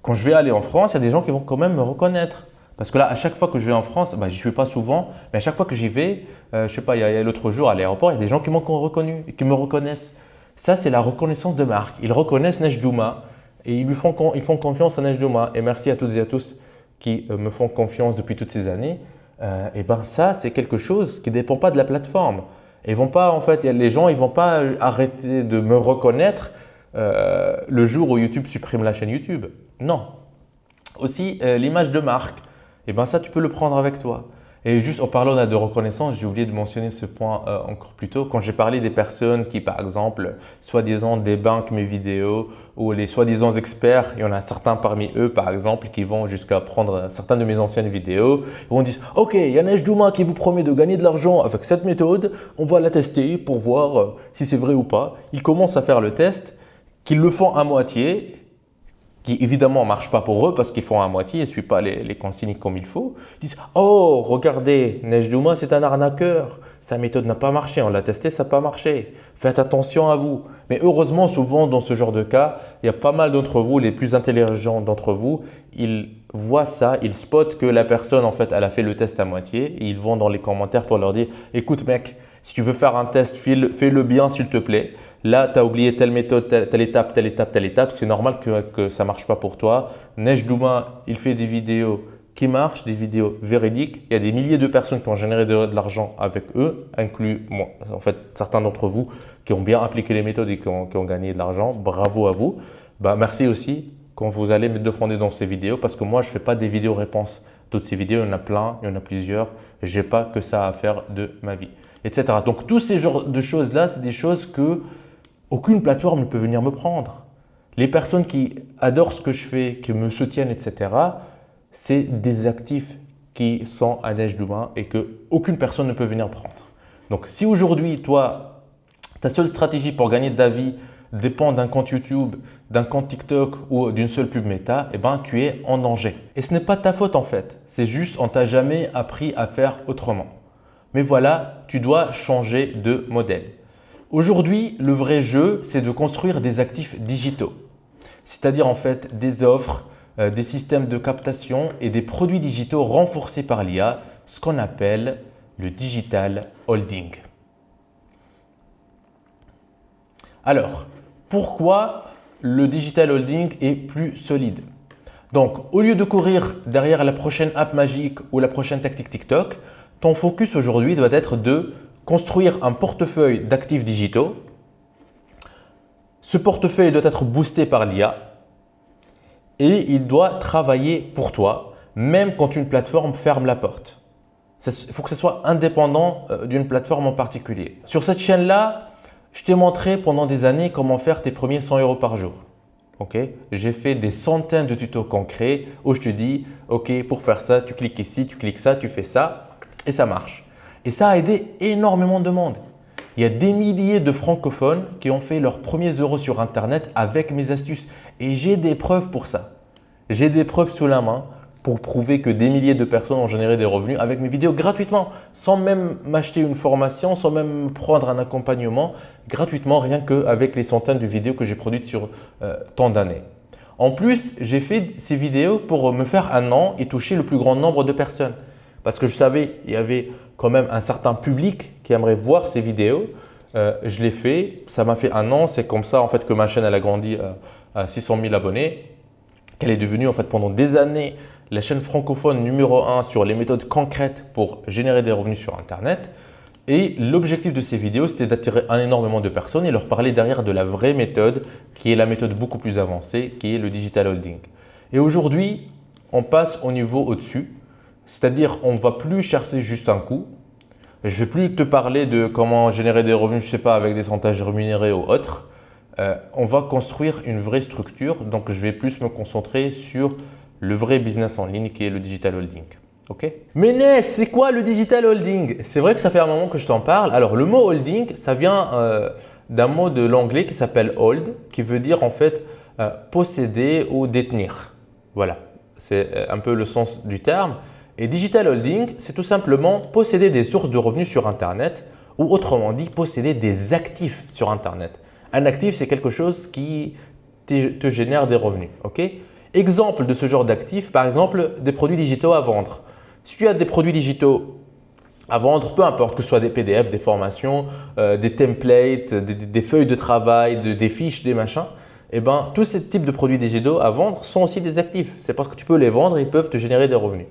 A: quand je vais aller en France, il y a des gens qui vont quand même me reconnaître. Parce que là, à chaque fois que je vais en France, je n'y suis pas souvent, mais à chaque fois que j'y vais, je ne sais pas, il y a l'autre jour à l'aéroport, il y a des gens qui m'ont reconnu et qui me reconnaissent. Ça, c'est la reconnaissance de marque. Ils reconnaissent Nejdouma et ils font confiance à Nejdouma. Et merci à toutes et à tous qui me font confiance depuis toutes ces années. Ça, c'est quelque chose qui ne dépend pas de la plateforme. Ils vont pas, en fait, les gens, ils vont pas arrêter de me reconnaître le jour où YouTube supprime la chaîne YouTube. Non. Aussi, l'image de marque, eh ben ça, tu peux le prendre avec toi. Et juste en parlant de reconnaissance, j'ai oublié de mentionner ce point encore plus tôt. Quand j'ai parlé des personnes qui, par exemple, soi-disant débunkent mes vidéos ou les soi-disant experts, il y en a certains parmi eux, par exemple, qui vont jusqu'à prendre certaines de mes anciennes vidéos. Ils vont dire « Ok, il y a Neige Douma qui vous promet de gagner de l'argent avec cette méthode. On va la tester pour voir si c'est vrai ou pas. » Ils commencent à faire le test, qu'ils le font à moitié, qui évidemment ne marche pas pour eux parce qu'ils font à moitié et ne suivent pas les consignes comme il faut. Ils disent « Oh, regardez, Neige Douma, c'est un arnaqueur. Sa méthode n'a pas marché. On l'a testé, ça n'a pas marché. Faites attention à vous. » Mais heureusement, souvent dans ce genre de cas, il y a pas mal d'entre vous, les plus intelligents d'entre vous, ils voient ça, ils spotent que la personne, en fait, elle a fait le test à moitié et ils vont dans les commentaires pour leur dire « Écoute mec, si tu veux faire un test, fais-le bien s'il te plaît. Là, tu as oublié telle méthode, telle étape, telle étape, telle étape. C'est normal que ça ne marche pas pour toi. » Neige Douma, il fait des vidéos qui marchent, des vidéos véridiques. Il y a des milliers de personnes qui ont généré de l'argent avec eux, inclus moi. En fait, certains d'entre vous qui ont bien appliqué les méthodes et qui ont gagné de l'argent. Bravo à vous. Bah, merci aussi quand vous allez me défendre dans ces vidéos parce que moi, je ne fais pas des vidéos réponses. Toutes ces vidéos, il y en a plein, il y en a plusieurs. Je n'ai pas que ça à faire de ma vie, etc. Donc, tous ces genres de choses-là, c'est des choses que aucune plateforme ne peut venir me prendre. Les personnes qui adorent ce que je fais, qui me soutiennent, etc., c'est des actifs qui sont à Neige Douma et qu'aucune personne ne peut venir prendre. Donc, si aujourd'hui, toi, ta seule stratégie pour gagner de ta vie dépend d'un compte YouTube, d'un compte TikTok ou d'une seule pub Meta, eh ben, tu es en danger. Et ce n'est pas de ta faute en fait. C'est juste on t'a jamais appris à faire autrement. Mais voilà, tu dois changer de modèle. Aujourd'hui, le vrai jeu, c'est de construire des actifs digitaux. C'est-à-dire en fait des offres, des systèmes de captation et des produits digitaux renforcés par l'IA, ce qu'on appelle le digital holding. Alors, pourquoi le digital holding est plus solide? Donc, au lieu de courir derrière la prochaine app magique ou la prochaine tactique TikTok, ton focus aujourd'hui doit être de construire un portefeuille d'actifs digitaux. Ce portefeuille doit être boosté par l'IA et il doit travailler pour toi, même quand une plateforme ferme la porte. Il faut que ce soit indépendant d'une plateforme en particulier. Sur cette chaîne-là, je t'ai montré pendant des années comment faire tes premiers 100 € par jour. Okay? J'ai fait des centaines de tutos concrets où je te dis, OK, pour faire ça, tu cliques ici, tu cliques ça, tu fais ça et ça marche. Et ça a aidé énormément de monde. Il y a des milliers de francophones qui ont fait leurs premiers euros sur Internet avec mes astuces. Et j'ai des preuves pour ça. J'ai des preuves sous la main pour prouver que des milliers de personnes ont généré des revenus avec mes vidéos gratuitement, sans même m'acheter une formation, sans même prendre un accompagnement, gratuitement, rien qu'avec les centaines de vidéos que j'ai produites sur tant d'années. En plus, j'ai fait ces vidéos pour me faire un nom et toucher le plus grand nombre de personnes. Parce que je savais qu'il y avait quand même un certain public qui aimerait voir ces vidéos. Je l'ai fait, ça m'a fait un an. C'est comme ça en fait que ma chaîne elle a grandi à 600 000 abonnés. Qu'elle est devenue en fait pendant des années la chaîne francophone numéro 1 sur les méthodes concrètes pour générer des revenus sur Internet. Et l'objectif de ces vidéos, c'était d'attirer énormément de personnes et leur parler derrière de la vraie méthode qui est la méthode beaucoup plus avancée, qui est le digital holding. Et aujourd'hui, on passe au niveau au-dessus. C'est-à-dire, on ne va plus chercher juste un coup. Je ne vais plus te parler de comment générer des revenus, je ne sais pas, avec des sondages rémunérés ou autres. On va construire une vraie structure. Donc, je vais plus me concentrer sur le vrai business en ligne qui est le digital holding. Okay? Mais Neige, c'est quoi le digital holding? C'est vrai que ça fait un moment que je t'en parle. Alors, le mot holding, ça vient d'un mot de l'anglais qui s'appelle hold, qui veut dire en fait posséder ou détenir. Voilà, c'est un peu le sens du terme. Et digital holding, c'est tout simplement posséder des sources de revenus sur Internet ou autrement dit, posséder des actifs sur Internet. Un actif, c'est quelque chose qui te génère des revenus. Okay? Exemple de ce genre d'actifs, par exemple, des produits digitaux à vendre. Si tu as des produits digitaux à vendre, peu importe que ce soit des PDF, des formations, des templates, des feuilles de travail, des fiches, des machins, eh ben, tous ces types de produits digitaux à vendre sont aussi des actifs. C'est parce que tu peux les vendre et ils peuvent te générer des revenus.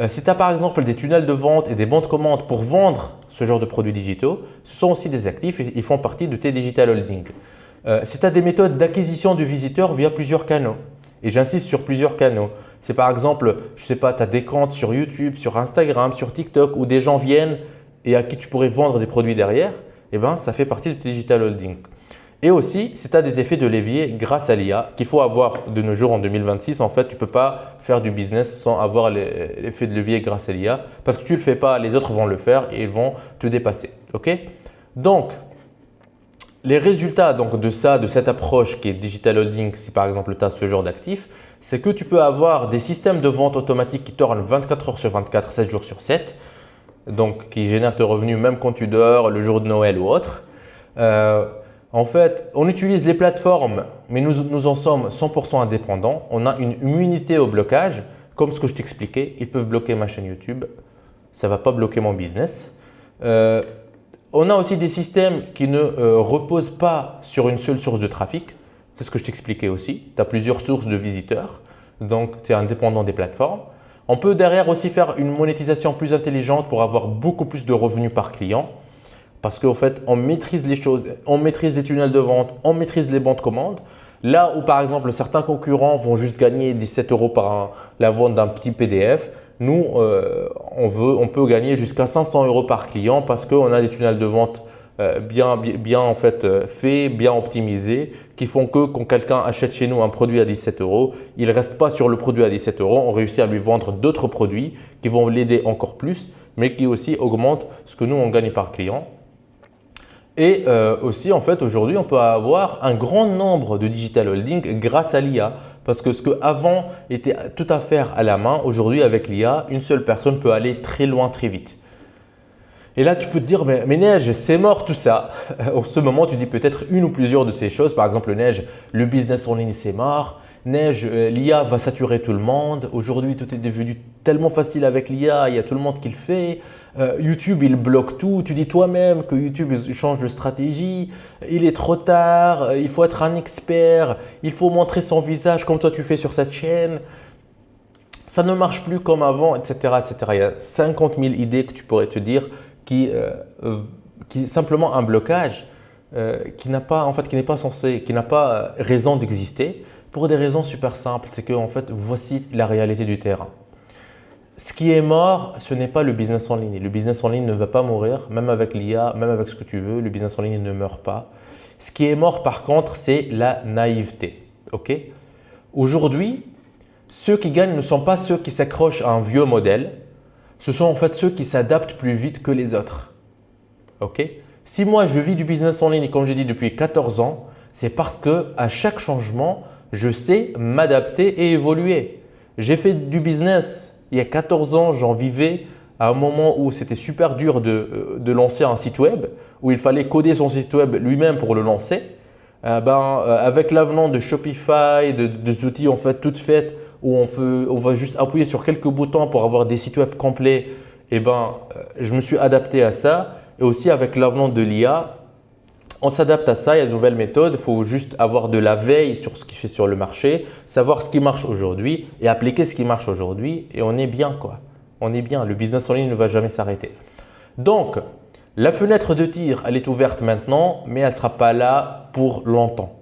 A: Si tu as par exemple des tunnels de vente et des bons de commande pour vendre ce genre de produits digitaux, ce sont aussi des actifs et ils font partie de tes digital holding. Si tu as des méthodes d'acquisition de visiteurs via plusieurs canaux, et j'insiste sur plusieurs canaux, c'est par exemple, je ne sais pas, tu as des comptes sur YouTube, sur Instagram, sur TikTok où des gens viennent et à qui tu pourrais vendre des produits derrière, eh ben, ça fait partie de tes digital holding. Et aussi, si tu as des effets de levier grâce à l'IA qu'il faut avoir de nos jours en 2026, en fait, tu ne peux pas faire du business sans avoir l'effet de levier grâce à l'IA parce que tu ne le fais pas, les autres vont le faire et ils vont te dépasser. Ok? Donc, les résultats donc, de cette approche qui est digital holding, si par exemple tu as ce genre d'actifs, c'est que tu peux avoir des systèmes de vente automatique qui tournent 24 heures sur 24, 7 jours sur 7, donc qui génèrent tes revenus même quand tu dors, le jour de Noël ou autre. En fait, on utilise les plateformes, mais nous en sommes 100% indépendants. On a une immunité au blocage, comme ce que je t'expliquais. Ils peuvent bloquer ma chaîne YouTube, ça ne va pas bloquer mon business. On a aussi des systèmes qui ne reposent pas sur une seule source de trafic. C'est ce que je t'expliquais aussi. Tu as plusieurs sources de visiteurs, donc tu es indépendant des plateformes. On peut derrière aussi faire une monétisation plus intelligente pour avoir beaucoup plus de revenus par client. Parce qu'en fait, on maîtrise les choses, on maîtrise les tunnels de vente, on maîtrise les bons de commande. Là où par exemple, certains concurrents vont juste gagner 17 € par la vente d'un petit PDF, nous, on peut gagner jusqu'à 500 € par client parce qu'on a des tunnels de vente bien en fait, faits, bien optimisés, qui font que quand quelqu'un achète chez nous un produit à 17 €, il ne reste pas sur le produit à 17 €, on réussit à lui vendre d'autres produits qui vont l'aider encore plus, mais qui aussi augmentent ce que nous, on gagne par client. Et aussi, en fait, aujourd'hui, on peut avoir un grand nombre de digital holding grâce à l'IA. Parce que ce qu'avant était tout à faire à la main, aujourd'hui, avec l'IA, une seule personne peut aller très loin, très vite. Et là, tu peux te dire, mais Neige, c'est mort tout ça. En ce moment, tu dis peut-être une ou plusieurs de ces choses. Par exemple, Neige, le business en ligne, c'est mort. Neige, l'IA va saturer tout le monde. Aujourd'hui, tout est devenu tellement facile avec l'IA, il y a tout le monde qui le fait. YouTube, il bloque tout. Tu dis toi-même que YouTube il change de stratégie. Il est trop tard. Il faut être un expert. Il faut montrer son visage comme toi tu fais sur cette chaîne. Ça ne marche plus comme avant, etc., etc. Il y a 50 000 idées que tu pourrais te dire qui est simplement un blocage qui n'est pas censé, qui n'a pas raison d'exister pour des raisons super simples. C'est que en fait, voici la réalité du terrain. Ce qui est mort, ce n'est pas le business en ligne. Le business en ligne ne va pas mourir, même avec l'IA, même avec ce que tu veux, le business en ligne ne meurt pas. Ce qui est mort par contre, c'est la naïveté. Okay? Aujourd'hui, ceux qui gagnent ne sont pas ceux qui s'accrochent à un vieux modèle, ce sont en fait ceux qui s'adaptent plus vite que les autres. Okay? Si moi je vis du business en ligne, comme j'ai dit depuis 14 ans, c'est parce qu'à chaque changement, je sais m'adapter et évoluer. J'ai fait du business il y a 14 ans, j'en vivais à un moment où c'était super dur de lancer un site web, où il fallait coder son site web lui-même pour le lancer. Avec l'avenant de Shopify, des outils en fait toutes faites où on va juste appuyer sur quelques boutons pour avoir des sites web complets, je me suis adapté à ça. Et aussi avec l'avenant de l'IA, on s'adapte à ça, il y a de nouvelles méthodes, il faut juste avoir de la veille sur ce qui fait sur le marché, savoir ce qui marche aujourd'hui et appliquer ce qui marche aujourd'hui et on est bien quoi. On est bien, le business en ligne ne va jamais s'arrêter. Donc, la fenêtre de tir, elle est ouverte maintenant, mais elle ne sera pas là pour longtemps.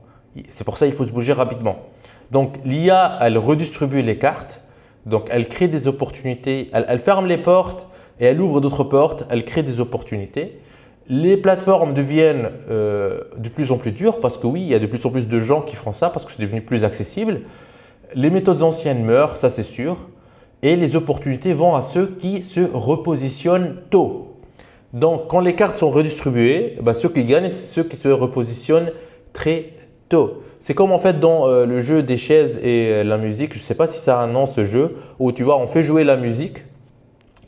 A: C'est pour ça qu'il faut se bouger rapidement. Donc, l'IA, elle redistribue les cartes, donc elle crée des opportunités, elle ferme les portes et elle ouvre d'autres portes, elle crée des opportunités. Les plateformes deviennent de plus en plus dures parce que oui, il y a de plus en plus de gens qui font ça parce que c'est devenu plus accessible. Les méthodes anciennes meurent, ça c'est sûr. Et les opportunités vont à ceux qui se repositionnent tôt. Donc, quand les cartes sont redistribuées, ceux qui gagnent, c'est ceux qui se repositionnent très tôt. C'est comme en fait dans le jeu des chaises et la musique. Je ne sais pas si ça a un nom ce jeu où tu vois, on fait jouer la musique.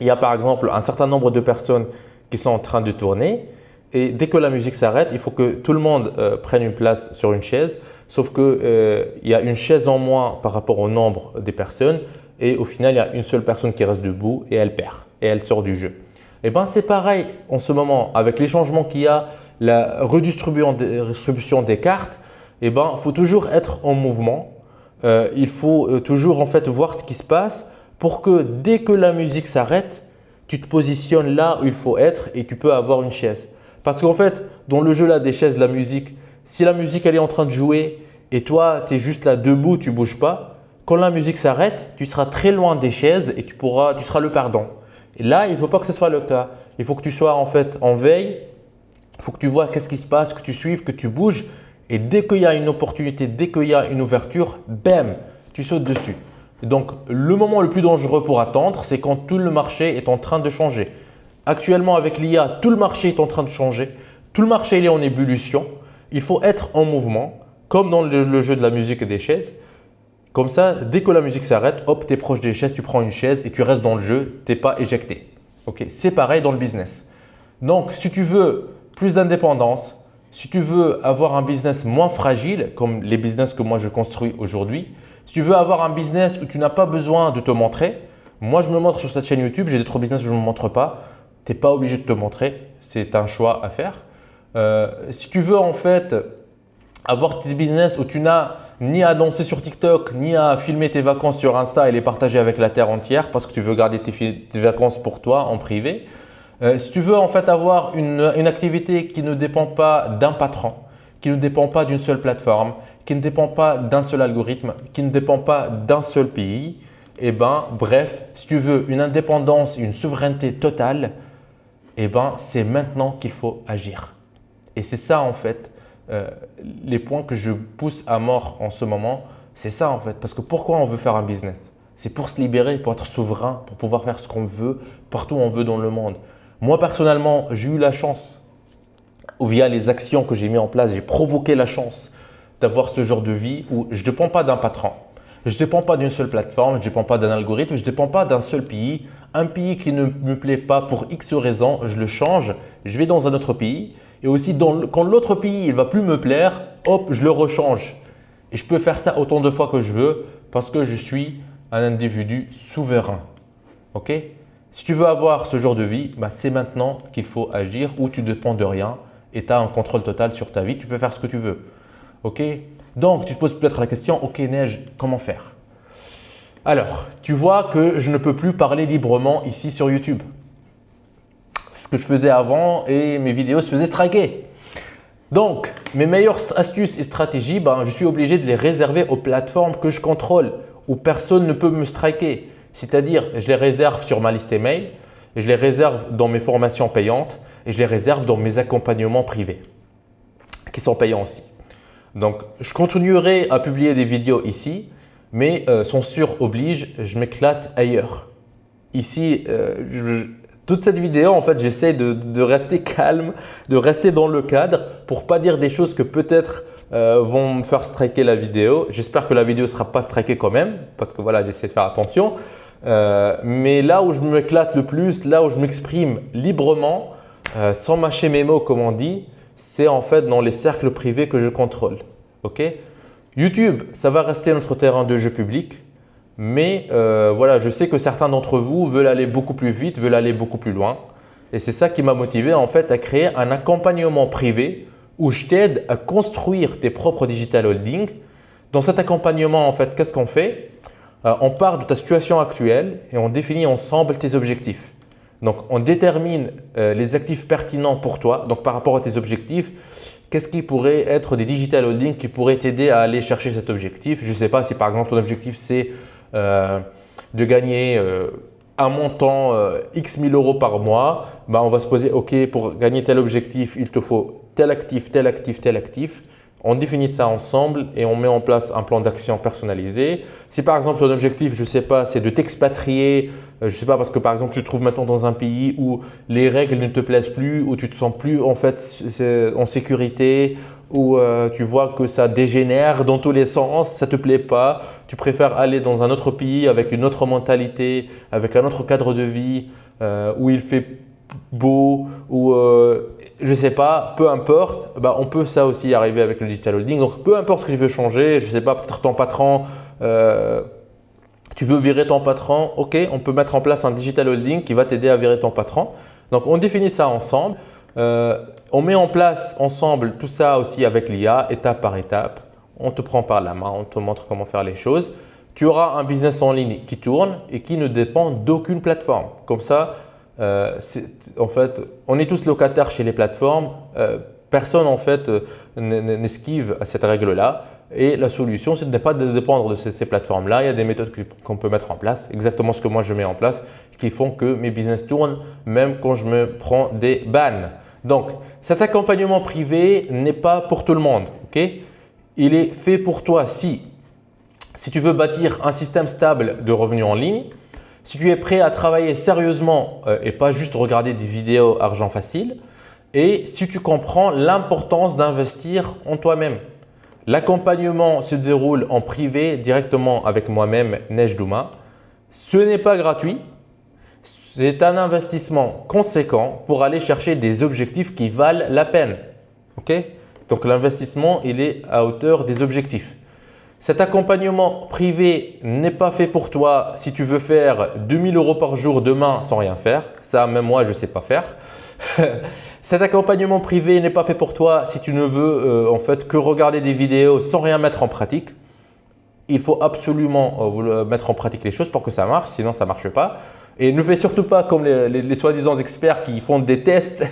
A: Il y a par exemple un certain nombre de personnes qui sont en train de tourner et dès que la musique s'arrête, il faut que tout le monde prenne une place sur une chaise, sauf qu'il y a une chaise en moins par rapport au nombre des personnes et au final, il y a une seule personne qui reste debout et elle perd et elle sort du jeu. Et c'est pareil en ce moment avec les changements qu'il y a, la redistribution des cartes, il faut toujours être en mouvement, il faut toujours en fait voir ce qui se passe pour que dès que la musique s'arrête, tu te positionnes là où il faut être et tu peux avoir une chaise. Parce qu'en fait, dans le jeu là des chaises, la musique, si la musique elle est en train de jouer et toi tu es juste là debout, tu ne bouges pas, quand la musique s'arrête, tu seras très loin des chaises et tu seras le perdant. Et là, il ne faut pas que ce soit le cas. Il faut que tu sois en fait en veille, il faut que tu vois qu'est-ce qui se passe, que tu suives, que tu bouges. Et dès qu'il y a une opportunité, dès qu'il y a une ouverture, bam, tu sautes dessus. Et donc, le moment le plus dangereux pour attendre, c'est quand tout le marché est en train de changer. Actuellement, avec l'IA, tout le marché est en train de changer. Tout le marché il est en ébullition. Il faut être en mouvement, comme dans le jeu de la musique et des chaises. Comme ça, dès que la musique s'arrête, hop, tu es proche des chaises, tu prends une chaise et tu restes dans le jeu, tu n'es pas éjecté. Okay? C'est pareil dans le business. Donc, si tu veux plus d'indépendance, si tu veux avoir un business moins fragile, comme les business que moi je construis aujourd'hui, si tu veux avoir un business où tu n'as pas besoin de te montrer, moi je me montre sur cette chaîne YouTube, j'ai d'autres business où je ne me montre pas, tu n'es pas obligé de te montrer, c'est un choix à faire. Si tu veux en fait avoir tes business où tu n'as ni à danser sur TikTok, ni à filmer tes vacances sur Insta et les partager avec la terre entière parce que tu veux garder tes vacances pour toi en privé. Si tu veux en fait avoir une activité qui ne dépend pas d'un patron, qui ne dépend pas d'une seule plateforme, qui ne dépend pas d'un seul algorithme, qui ne dépend pas d'un seul pays, et bref, si tu veux une indépendance, une souveraineté totale, c'est maintenant qu'il faut agir. Et c'est ça en fait, les points que je pousse à mort en ce moment, c'est ça en fait. Parce que pourquoi on veut faire un business? C'est pour se libérer, pour être souverain, pour pouvoir faire ce qu'on veut, partout où on veut dans le monde. Moi personnellement, j'ai eu la chance, ou via les actions que j'ai mis en place, j'ai provoqué la chance d'avoir ce genre de vie où je ne dépends pas d'un patron. Je ne dépends pas d'une seule plateforme, je ne dépends pas d'un algorithme, je ne dépends pas d'un seul pays. Un pays qui ne me plaît pas pour X raisons, je le change, je vais dans un autre pays. Et aussi, quand l'autre pays ne va plus me plaire, hop, je le rechange. Et je peux faire ça autant de fois que je veux parce que je suis un individu souverain. Ok? Si tu veux avoir ce genre de vie, c'est maintenant qu'il faut agir où tu ne dépends de rien et tu as un contrôle total sur ta vie. Tu peux faire ce que tu veux. Ok? Donc, tu te poses peut-être la question, ok Neige, comment faire? Alors, tu vois que je ne peux plus parler librement ici sur YouTube. Ce que je faisais avant et mes vidéos se faisaient striker. Donc, mes meilleures astuces et stratégies, je suis obligé de les réserver aux plateformes que je contrôle, où personne ne peut me striker. C'est-à-dire, je les réserve sur ma liste email, je les réserve dans mes formations payantes et je les réserve dans mes accompagnements privés, qui sont payants aussi. Donc, je continuerai à publier des vidéos ici, mais censure oblige, je m'éclate ailleurs. Ici, toute cette vidéo, en fait, j'essaie de rester calme, de rester dans le cadre pour ne pas dire des choses que peut-être vont me faire striker la vidéo. J'espère que la vidéo ne sera pas strikée quand même parce que voilà, j'essaie de faire attention. Mais là où je m'éclate le plus, là où je m'exprime librement, sans mâcher mes mots comme on dit, c'est en fait dans les cercles privés que je contrôle. Okay? YouTube, ça va rester notre terrain de jeu public. Mais voilà, je sais que certains d'entre vous veulent aller beaucoup plus vite, veulent aller beaucoup plus loin. Et c'est ça qui m'a motivé en fait à créer un accompagnement privé où je t'aide à construire tes propres digital holdings. Dans cet accompagnement, en fait, qu'est-ce qu'on fait? On part de ta situation actuelle et on définit ensemble tes objectifs. Donc, on détermine les actifs pertinents pour toi. Donc, par rapport à tes objectifs, qu'est-ce qui pourrait être des digital holdings qui pourraient t'aider à aller chercher cet objectif? Je ne sais pas si par exemple ton objectif c'est de gagner un montant X 1000 € par mois. On va se poser, ok, pour gagner tel objectif, il te faut tel actif, tel actif, tel actif. On définit ça ensemble et on met en place un plan d'action personnalisé. Si par exemple ton objectif, je ne sais pas, c'est de t'expatrier, je ne sais pas parce que par exemple tu te trouves maintenant dans un pays où les règles ne te plaisent plus, où tu te sens plus en fait en sécurité, où tu vois que ça dégénère dans tous les sens, ça ne te plaît pas, tu préfères aller dans un autre pays avec une autre mentalité, avec un autre cadre de vie, où il fait beau, ou je ne sais pas, peu importe, on peut ça aussi arriver avec le digital holding. Donc, peu importe ce que tu veux changer, je ne sais pas, peut-être ton patron, tu veux virer ton patron, ok, on peut mettre en place un digital holding qui va t'aider à virer ton patron. Donc, on définit ça ensemble. On met en place ensemble tout ça aussi avec l'IA, étape par étape. On te prend par la main, on te montre comment faire les choses. Tu auras un business en ligne qui tourne et qui ne dépend d'aucune plateforme. Comme ça, En fait, on est tous locataires chez les plateformes. Personne en fait n'esquive à cette règle-là. Et la solution, c'est de ne pas dépendre de ces plateformes-là. Il y a des méthodes qu'on peut mettre en place, exactement ce que moi je mets en place, qui font que mes business tournent même quand je me prends des bans. Donc, cet accompagnement privé n'est pas pour tout le monde. Okay? Il est fait pour toi si tu veux bâtir un système stable de revenus en ligne, si tu es prêt à travailler sérieusement et pas juste regarder des vidéos argent facile, et si tu comprends l'importance d'investir en toi-même. L'accompagnement se déroule en privé directement avec moi-même, Neige Douma. Ce n'est pas gratuit. C'est un investissement conséquent pour aller chercher des objectifs qui valent la peine. Okay? Donc, l'investissement, il est à hauteur des objectifs. Cet accompagnement privé n'est pas fait pour toi si tu veux faire 2000 € par jour demain sans rien faire. Ça, même moi, je ne sais pas faire. Cet accompagnement privé n'est pas fait pour toi si tu ne veux en fait que regarder des vidéos sans rien mettre en pratique. Il faut absolument mettre en pratique les choses pour que ça marche, sinon ça ne marche pas. Et ne fais surtout pas comme les soi-disant experts qui font des tests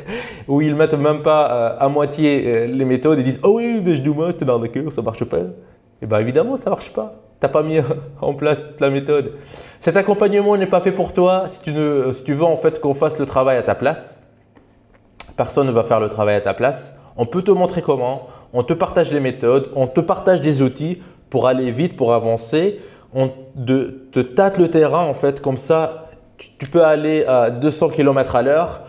A: où ils ne mettent même pas à moitié les méthodes et disent « Oh oui, Neige Douma, c'était l'arnaqueur, ça ne marche pas ». Et bien évidemment, ça ne marche pas. Tu n'as pas mis en place toute la méthode. Cet accompagnement n'est pas fait pour toi si tu veux en fait qu'on fasse le travail à ta place. Personne ne va faire le travail à ta place. On peut te montrer comment, on te partage les méthodes, on te partage des outils pour aller vite, pour avancer. On te tâte le terrain en fait, comme ça tu peux aller à 200 km à l'heure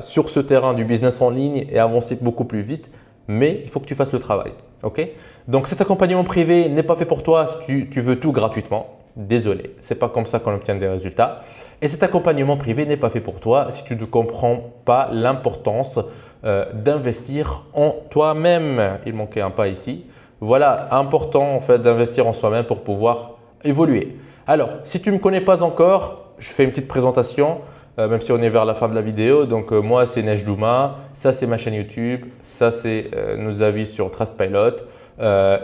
A: sur ce terrain du business en ligne et avancer beaucoup plus vite. Mais il faut que tu fasses le travail. Okay? Donc cet accompagnement privé n'est pas fait pour toi si tu veux tout gratuitement. Désolé, ce n'est pas comme ça qu'on obtient des résultats. Et cet accompagnement privé n'est pas fait pour toi si tu ne comprends pas l'importance d'investir en toi-même. Il manquait un pas ici. Voilà, important en fait d'investir en soi-même pour pouvoir évoluer. Alors, si tu ne me connais pas encore, je fais une petite présentation, même si on est vers la fin de la vidéo. Donc, moi, c'est Neige Douma. Ça, c'est ma chaîne YouTube. Ça, c'est nos avis sur Trustpilot.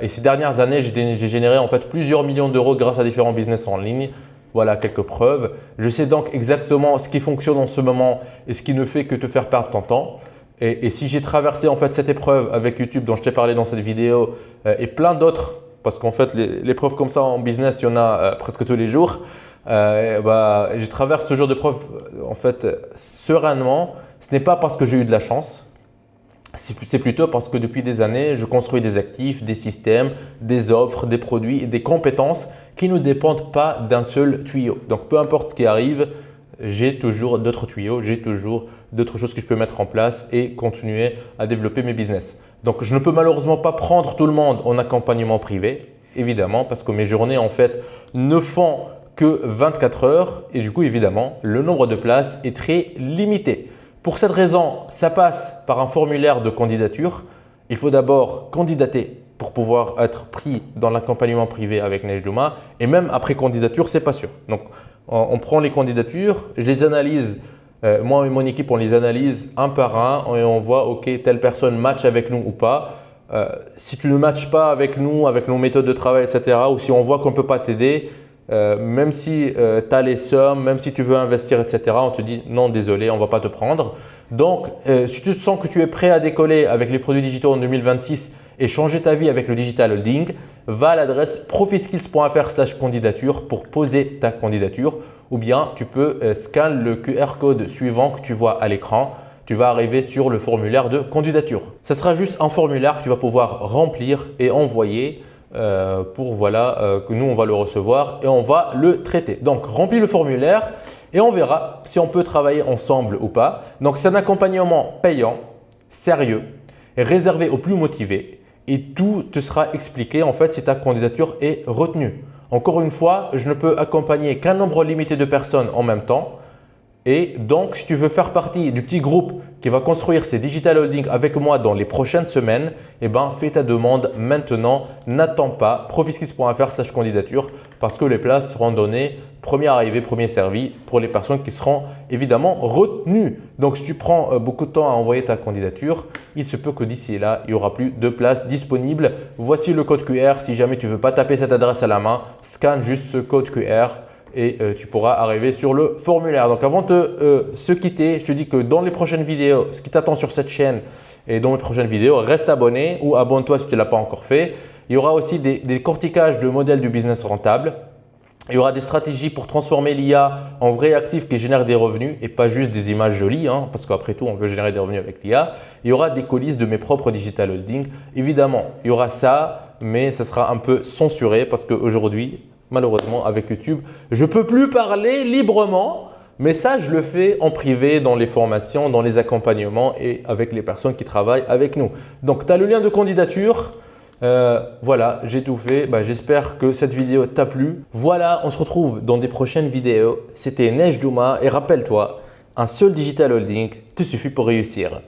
A: Et ces dernières années, j'ai généré en fait plusieurs millions d'euros grâce à différents business en ligne. Voilà quelques preuves. Je sais donc exactement ce qui fonctionne en ce moment et ce qui ne fait que te faire perdre ton temps. Et si j'ai traversé en fait cette épreuve avec YouTube dont je t'ai parlé dans cette vidéo et plein d'autres, parce qu'en fait les preuves comme ça en business, il y en a presque tous les jours. Je traverse ce genre de preuves en fait sereinement. Ce n'est pas parce que j'ai eu de la chance. C'est plutôt parce que depuis des années, je construis des actifs, des systèmes, des offres, des produits et des compétences qui ne dépendent pas d'un seul tuyau. Donc, peu importe ce qui arrive, j'ai toujours d'autres tuyaux, j'ai toujours d'autres choses que je peux mettre en place et continuer à développer mes business. Donc, je ne peux malheureusement pas prendre tout le monde en accompagnement privé, évidemment, parce que mes journées en fait ne font que 24 heures et du coup, évidemment, le nombre de places est très limité. Pour cette raison, ça passe par un formulaire de candidature. Il faut d'abord candidater pour pouvoir être pris dans l'accompagnement privé avec Neige Douma. Et même après candidature, ce n'est pas sûr. Donc, on prend les candidatures, je les analyse. Moi et mon équipe, on les analyse un par un et on voit OK, telle personne match avec nous ou pas. Si tu ne matches pas avec nous, avec nos méthodes de travail, etc. ou si on voit qu'on ne peut pas t'aider, même si tu as les sommes, même si tu veux investir, etc., on te dit non, désolé, on ne va pas te prendre. Donc, si tu te sens que tu es prêt à décoller avec les produits digitaux en 2026 et changer ta vie avec le digital holding, va à l'adresse profitskills.fr/candidature pour poser ta candidature ou bien tu peux scanner le QR code suivant que tu vois à l'écran. Tu vas arriver sur le formulaire de candidature. Ce sera juste un formulaire que tu vas pouvoir remplir et envoyer pour que nous on va le recevoir et on va le traiter. Donc remplis le formulaire et on verra si on peut travailler ensemble ou pas. Donc c'est un accompagnement payant, sérieux, réservé aux plus motivés et tout te sera expliqué en fait si ta candidature est retenue. Encore une fois, je ne peux accompagner qu'un nombre limité de personnes en même temps. Et donc, si tu veux faire partie du petit groupe qui va construire ces digital holdings avec moi dans les prochaines semaines, fais ta demande maintenant. N'attends pas. profitskills.fr/candidature parce que les places seront données premier arrivé, premier servi pour les personnes qui seront évidemment retenues. Donc, si tu prends beaucoup de temps à envoyer ta candidature, il se peut que d'ici là, il n'y aura plus de places disponibles. Voici le code QR. Si jamais tu ne veux pas taper cette adresse à la main, scanne juste ce code QR. et tu pourras arriver sur le formulaire. Donc avant de se quitter, je te dis que dans les prochaines vidéos, ce qui t'attend sur cette chaîne et dans les prochaines vidéos, reste abonné ou abonne-toi si tu ne l'as pas encore fait. Il y aura aussi des cortiquages de modèles du business rentable. Il y aura des stratégies pour transformer l'IA en vrai actif qui génère des revenus et pas juste des images jolies, parce qu'après tout, on veut générer des revenus avec l'IA. Il y aura des coulisses de mes propres digital holding. Évidemment, il y aura ça, mais ça sera un peu censuré parce qu'aujourd'hui, malheureusement, avec YouTube, je ne peux plus parler librement. Mais ça, je le fais en privé dans les formations, dans les accompagnements et avec les personnes qui travaillent avec nous. Donc, tu as le lien de candidature. Voilà, j'ai tout fait. J'espère que cette vidéo t'a plu. Voilà, on se retrouve dans des prochaines vidéos. C'était Neige Douma et rappelle-toi, un seul digital holding te suffit pour réussir.